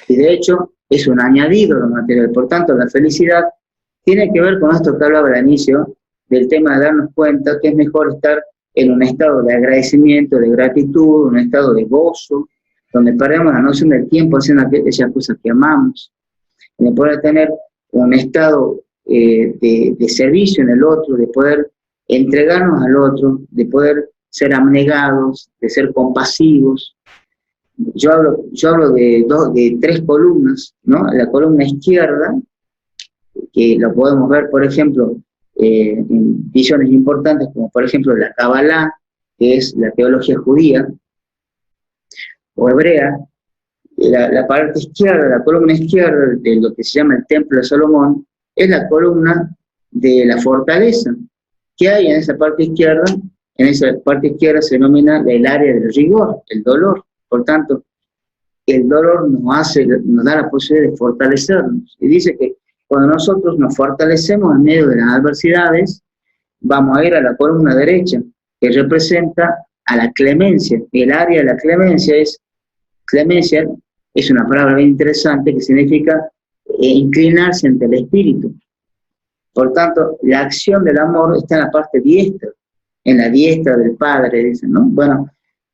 Y de hecho, es un añadido a lo material. Por tanto, la felicidad tiene que ver con esto que hablaba al inicio, del tema de darnos cuenta que es mejor estar en un estado de agradecimiento, de gratitud, un estado de gozo, donde perdemos la noción del tiempo haciendo aquellas cosas que amamos, de poder tener un estado de servicio en el otro, de poder entregarnos al otro, de poder ser abnegados, de ser compasivos. Yo hablo de 3 columnas, ¿no? La columna izquierda, que lo podemos ver, por ejemplo, en visiones importantes, como por ejemplo la Kabbalah, que es la teología judía o hebrea. La parte izquierda, la columna izquierda de lo que se llama el Templo de Salomón, es la columna de la fortaleza. ¿Qué hay en esa parte izquierda? En esa parte izquierda se denomina el área del rigor, el dolor. Por tanto, el dolor nos da la posibilidad de fortalecernos. Y dice que cuando nosotros nos fortalecemos en medio de las adversidades, vamos a ir a la columna derecha, que representa a la clemencia. El área de la clemencia es una palabra bien interesante que significa inclinarse ante el espíritu. Por tanto, la acción del amor está en la parte diestra, en la diestra del Padre, dicen, ¿no? Bueno,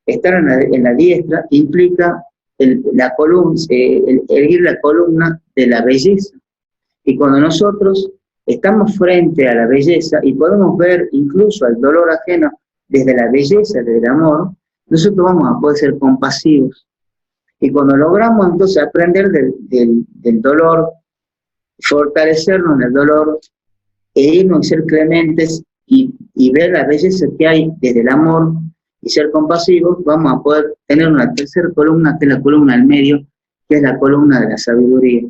estar en la diestra implica erguir la columna de la belleza. Y cuando nosotros estamos frente a la belleza y podemos ver incluso el dolor ajeno desde la belleza del amor, nosotros vamos a poder ser compasivos. Y cuando logramos entonces aprender del dolor, fortalecernos en el dolor, e irnos y ser clementes y ver la belleza que hay desde el amor y ser compasivos, vamos a poder tener una tercera columna, que es la columna del medio, que es la columna de la sabiduría.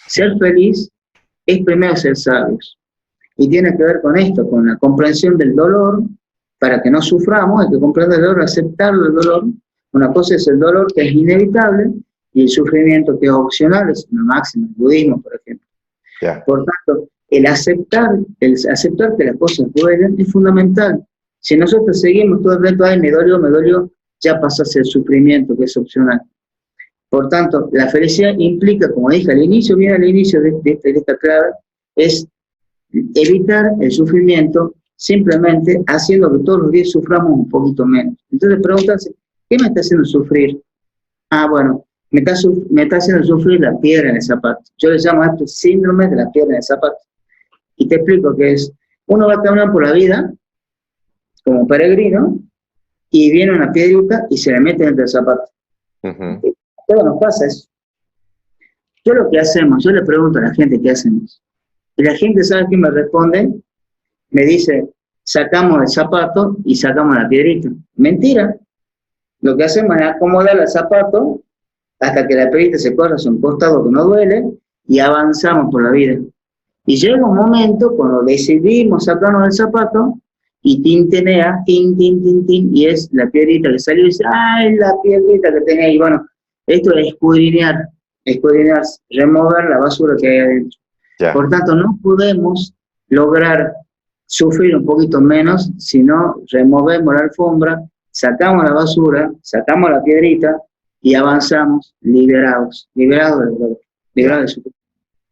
Ser feliz es primero ser sabios. Y tiene que ver con esto, con la comprensión del dolor, para que no suframos, hay que comprender el dolor, aceptar el dolor. Una cosa es el dolor, que es inevitable, y el sufrimiento, que es opcional, es una máxima del budismo, por ejemplo. Yeah. Por tanto, el aceptar que las cosas duelen es fundamental. Si nosotros seguimos todo el resto, ay, me dolió, ya pasa a ser sufrimiento, que es opcional. Por tanto, la felicidad implica, como dije al inicio, bien al inicio de esta clave, es evitar el sufrimiento simplemente haciendo que todos los días suframos un poquito menos. Entonces preguntarse, ¿qué me está haciendo sufrir? Ah, bueno, me está haciendo sufrir la piedra en el zapato. Yo le llamo a esto síndrome de la piedra en el zapato. Y te explico qué es. Uno va a caminar por la vida como peregrino y viene una piedrita y se le mete entre el zapato. Todo nos pasa eso. Yo lo que hacemos, yo le pregunto a la gente qué hacemos. Y la gente, ¿sabe qué me responde? Me dice, sacamos el zapato y sacamos la piedrita. Mentira. Lo que hacemos es acomodar el zapato hasta que la piedrita se corra hacia un costado que no duele y avanzamos por la vida. Y llega un momento cuando decidimos sacarnos el zapato y tintenea, tin, y es la piedrita que salió y dice, ¡ay, la piedrita que tenía ahí! Bueno, esto es escudriñar, remover la basura que hay adentro. Yeah. Por tanto, no podemos lograr sufrir un poquito menos si no removemos la alfombra, sacamos la basura, sacamos la piedrita y avanzamos liberados del dolor, liberados del sufrimiento.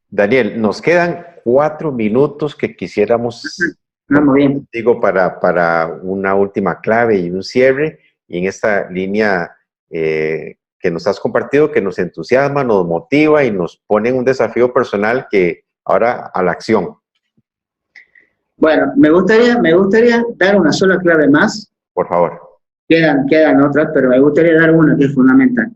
Daniel, nos quedan 4 minutos que quisiéramos, muy bien, digo, para una última clave y un cierre, y en esta línea que nos has compartido, que nos entusiasma, nos motiva y nos pone en un desafío personal que ahora a la acción. Bueno, me gustaría dar una sola clave más. Por favor. Quedan otras, pero me gustaría dar una que es fundamental.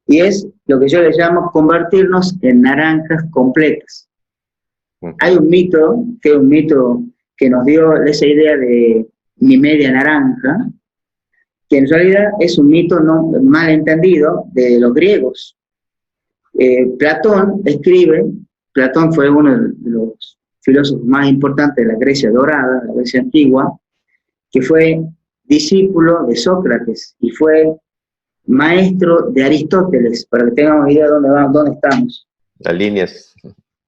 Y es lo que yo le llamo convertirnos en naranjas completas. Hay un mito que nos dio esa idea de mi media naranja, que en realidad es un mito no mal entendido de los griegos. Platón fue uno de los filósofos más importantes de la Grecia dorada, la Grecia antigua, que fue discípulo de Sócrates y fue maestro de Aristóteles, para que tengamos idea de dónde estamos. Las líneas.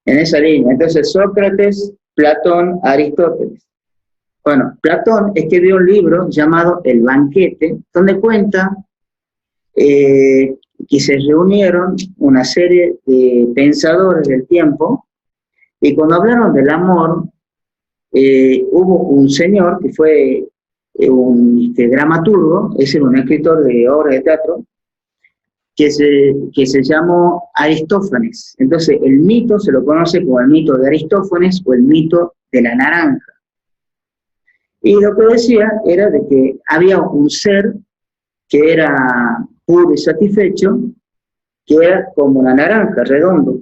En esa línea. Entonces, Sócrates, Platón, Aristóteles. Bueno, Platón escribió un libro llamado El Banquete, donde cuenta que se reunieron una serie de pensadores del tiempo, y cuando hablaron del amor, hubo un señor que fue un dramaturgo, es un escritor de obras de teatro, que se llamó Aristófanes. Entonces, el mito se lo conoce como el mito de Aristófanes o el mito de la naranja. Y lo que decía era de que había un ser que era puro y satisfecho, que era como una naranja, redondo.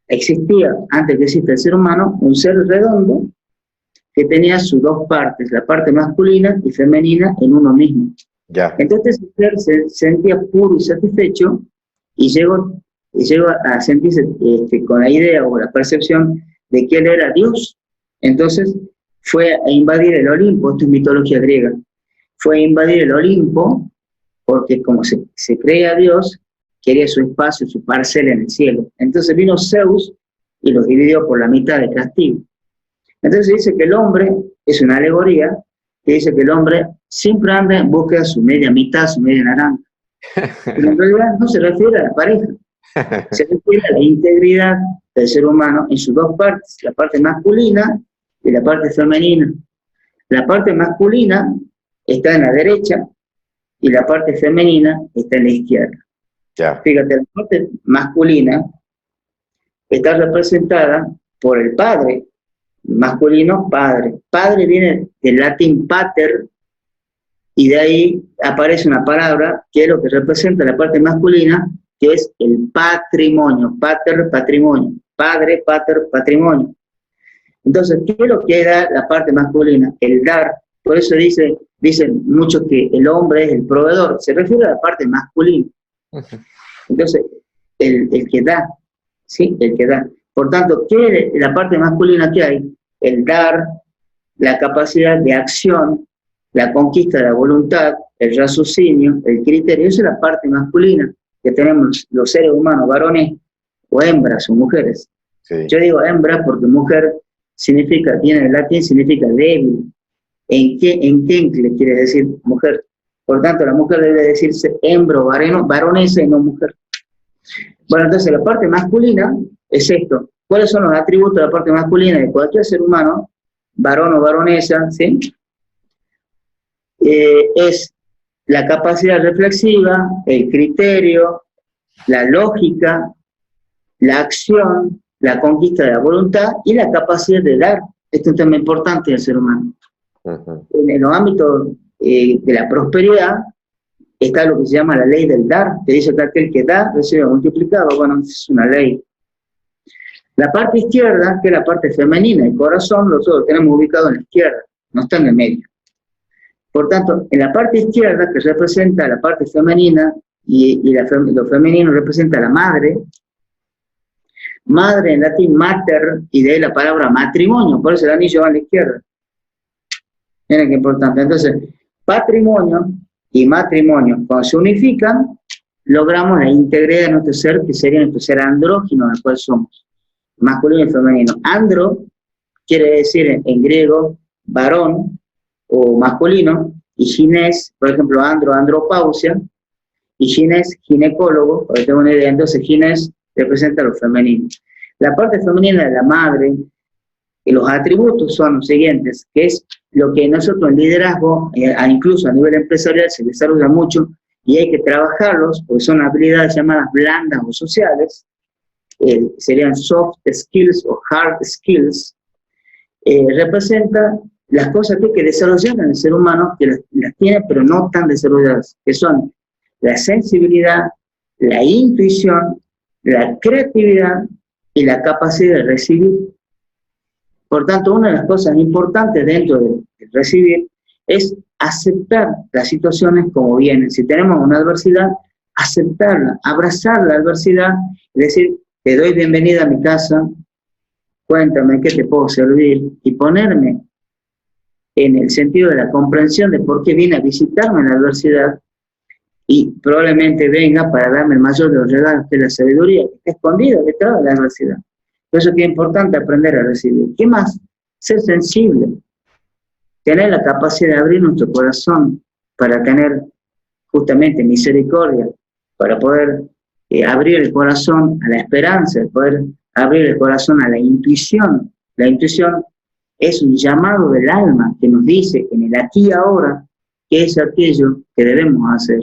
Existía, antes que exista el ser humano, un ser redondo que tenía sus dos partes, la parte masculina y femenina en uno mismo. Ya. Entonces el ser se sentía puro y satisfecho y llegó a sentirse con la idea o la percepción de que él era Dios. Entonces fue a invadir el Olimpo, esto es mitología griega, fue a invadir el Olimpo porque como se creía Dios, quería su espacio, su parcela en el cielo. Entonces vino Zeus y los dividió por la mitad de castigo. Entonces dice que el hombre, es una alegoría, que dice que el hombre siempre anda en busca de su media mitad, su media naranja. Pero en realidad no se refiere a la pareja, se refiere a la integridad del ser humano en sus dos partes, la parte masculina y la parte femenina. La parte masculina está en la derecha y la parte femenina está en la izquierda. Ya. Fíjate, la parte masculina está representada por el padre, masculino, padre. Padre viene del latín pater, y de ahí aparece una palabra que es lo que representa la parte masculina, que es el patrimonio. Pater, patrimonio. Padre, pater, patrimonio. Entonces, ¿qué es lo que da la parte masculina? El dar. Por eso dicen muchos que el hombre es el proveedor. Se refiere a la parte masculina. Entonces, el que da, ¿sí? El que da. Por tanto, ¿qué es la parte masculina que hay? El dar, la capacidad de acción, la conquista de la voluntad, el raciocinio, el criterio. Esa es la parte masculina que tenemos los seres humanos, varones o hembras o mujeres. Sí. Yo digo hembra porque mujer significa, viene del latín, significa débil. ¿En qué quiere decir mujer? Por tanto, la mujer debe decirse hembra o varonesa y no mujer. Bueno, entonces la parte masculina es esto. ¿Cuáles son los atributos de la parte masculina de cualquier ser humano, varón o varonesa? ¿Sí? Es la capacidad reflexiva, el criterio, la lógica, la acción, la conquista de la voluntad y la capacidad de dar. Esto es un tema importante del ser humano. En los ámbitos de la prosperidad está lo que se llama la ley del dar, que dice que aquel que da recibe multiplicado. Bueno, es una ley. La parte izquierda, que es la parte femenina, el corazón, nosotros lo tenemos ubicado en la izquierda, no está en el medio. Por tanto, en la parte izquierda, que representa la parte femenina, y lo femenino representa a la madre, madre en latín mater, y de ahí la palabra matrimonio, por eso el anillo va a la izquierda. Miren qué importante. Entonces, patrimonio y matrimonio, cuando se unifican, logramos la integridad de nuestro ser, que sería nuestro ser andrógino, en el cual somos, masculino y femenino. Andro quiere decir en griego varón o masculino, y ginés, por ejemplo, andropausia, y ginés, ginecólogo, para que tengan una idea. Entonces ginés representa lo femenino. La parte femenina de la madre, y los atributos son los siguientes, que es lo que nosotros en liderazgo, incluso a nivel empresarial, se desarrolla mucho, y hay que trabajarlos, porque son habilidades llamadas blandas o sociales, serían soft skills o hard skills. Representa las cosas que hay que desarrollar en el ser humano, que las tiene pero no tan desarrolladas, que son la sensibilidad, la intuición, la creatividad y la capacidad de recibir. Por tanto, una de las cosas importantes dentro de recibir es aceptar las situaciones como vienen. Si tenemos una adversidad, aceptarla, abrazar la adversidad, es decir, te doy bienvenida a mi casa, cuéntame qué te puedo servir, y ponerme en el sentido de la comprensión de por qué viene a visitarme en la adversidad, y probablemente venga para darme el mayor de los regalos, que es la sabiduría, que está escondida detrás de la adversidad. Por eso es que es importante aprender a recibir. ¿Qué más? Ser sensible, tener la capacidad de abrir nuestro corazón para tener justamente misericordia, para poder abrir el corazón a la esperanza, poder abrir el corazón a la intuición. La intuición es un llamado del alma que nos dice en el aquí y ahora qué es aquello que debemos hacer.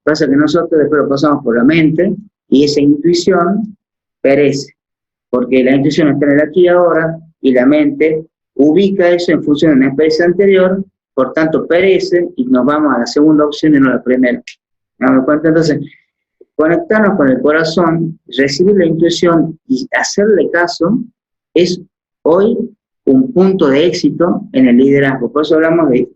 Pasa que nosotros después lo pasamos por la mente y esa intuición perece, porque la intuición está en el aquí y ahora y la mente ubica eso en función de una experiencia anterior, por tanto perece y nos vamos a la segunda opción y no a la primera. ¿Me damos cuenta? Entonces, conectarnos con el corazón, recibir la intuición y hacerle caso es hoy un punto de éxito en el liderazgo. Por eso hablamos de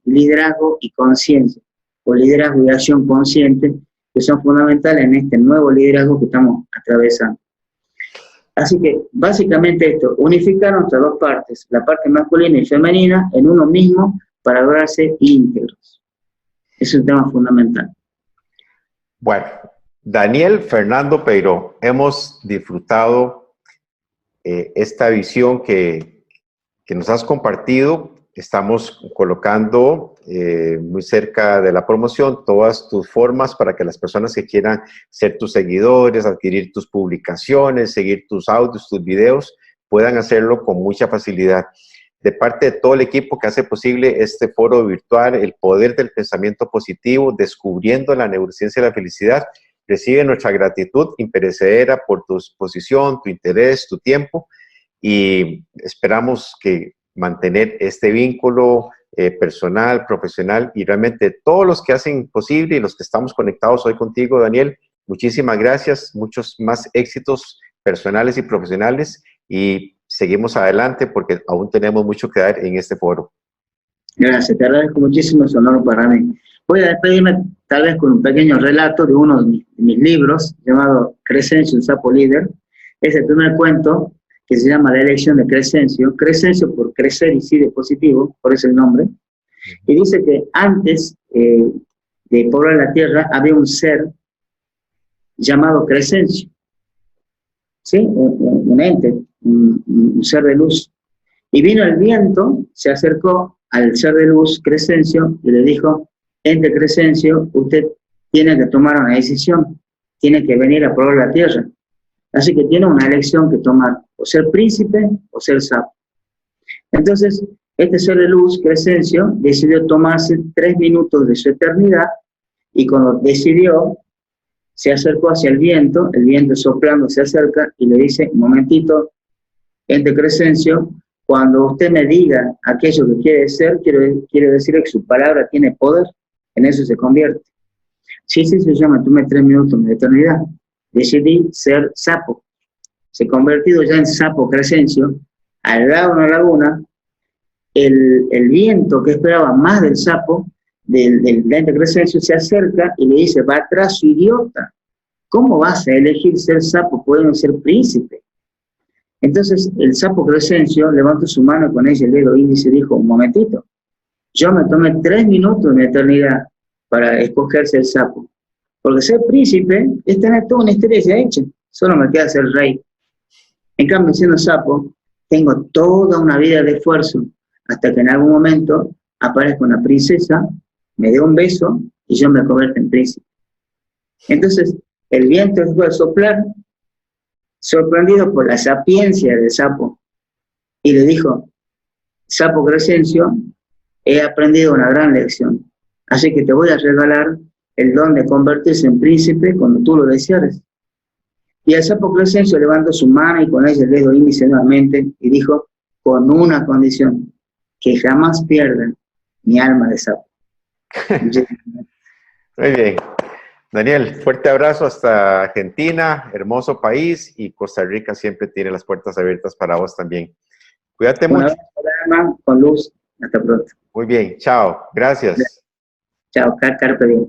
liderazgo y conciencia, o liderazgo y acción consciente, que son fundamentales en este nuevo liderazgo que estamos atravesando. Así que, básicamente esto, unificar nuestras dos partes, la parte masculina y femenina, en uno mismo para lograrse íntegros. Es un tema fundamental. Bueno, Daniel Fernando Peiró, hemos disfrutado esta visión que nos has compartido. Estamos colocando muy cerca de la promoción todas tus formas para que las personas que quieran ser tus seguidores, adquirir tus publicaciones, seguir tus audios, tus videos, puedan hacerlo con mucha facilidad. De parte de todo el equipo que hace posible este foro virtual, El Poder del Pensamiento Positivo, Descubriendo la Neurociencia de la Felicidad, recibe nuestra gratitud imperecedera por tu exposición, tu interés, tu tiempo, y esperamos que mantener este vínculo personal, profesional, y realmente todos los que hacen posible y los que estamos conectados hoy contigo, Daniel, muchísimas gracias, muchos más éxitos personales y profesionales, y seguimos adelante porque aún tenemos mucho que dar en este foro. Gracias, te agradezco muchísimo, es un honor para mí. Voy a despedirme tal vez con un pequeño relato de uno de mis libros, llamado Crescencio, un sapo líder. Es el primer cuento que se llama La elección de Crescencio. Crescencio por crecer y sí de positivo, por eso el nombre. Y dice que antes de poblar la tierra había un ser llamado Crescencio. ¿Sí? Un ente, un ser de luz. Y vino el viento, se acercó al ser de luz, Crescencio, y le dijo: ente Crescencio, usted tiene que tomar una decisión, tiene que venir a probar la tierra. Así que tiene una elección que tomar, o ser príncipe o ser sapo. Entonces, este ser de luz, Crescencio, decidió tomarse 3 minutos de su eternidad, y cuando decidió, se acercó hacia el viento soplando se acerca y le dice: un momentito, ente Crescencio, cuando usted me diga aquello que quiere ser, quiere decir que su palabra tiene poder, en eso se convierte. Sí, yo me tomé 3 minutos de eternidad. Decidí ser sapo. Se ha convertido ya en sapo Crescencio. Al lado de una laguna, el viento que esperaba más del sapo, del ente Crescencio, se acerca y le dice: va atrás, su idiota. ¿Cómo vas a elegir ser sapo? Pueden ser príncipe. Entonces el sapo Crescencio levantó su mano con ella, el dedo índice, y dijo: un momentito, yo me tomé 3 minutos de eternidad para escoger ser sapo. Porque ser príncipe es tener toda una historia ya hecha, solo me queda ser rey. En cambio, siendo sapo, tengo toda una vida de esfuerzo, hasta que en algún momento aparezca una princesa, me dé un beso y yo me convierto en príncipe. Entonces, el viento dejó de soplar, sorprendido por la sapiencia del sapo, y le dijo: sapo Crescencio, he aprendido una gran lección, así que te voy a regalar el don de convertirse en príncipe cuando tú lo deseares. Y el sapo Crescencio levantó su mano y con ella el dedo índice nuevamente y dijo: con una condición, que jamás pierdan mi alma de sapo. Muy bien. Daniel, fuerte abrazo hasta Argentina, hermoso país, y Costa Rica siempre tiene las puertas abiertas para vos también. Cuídate mucho. Con luz. Hasta pronto. Muy bien, chao. Gracias. Chao, carpe diem.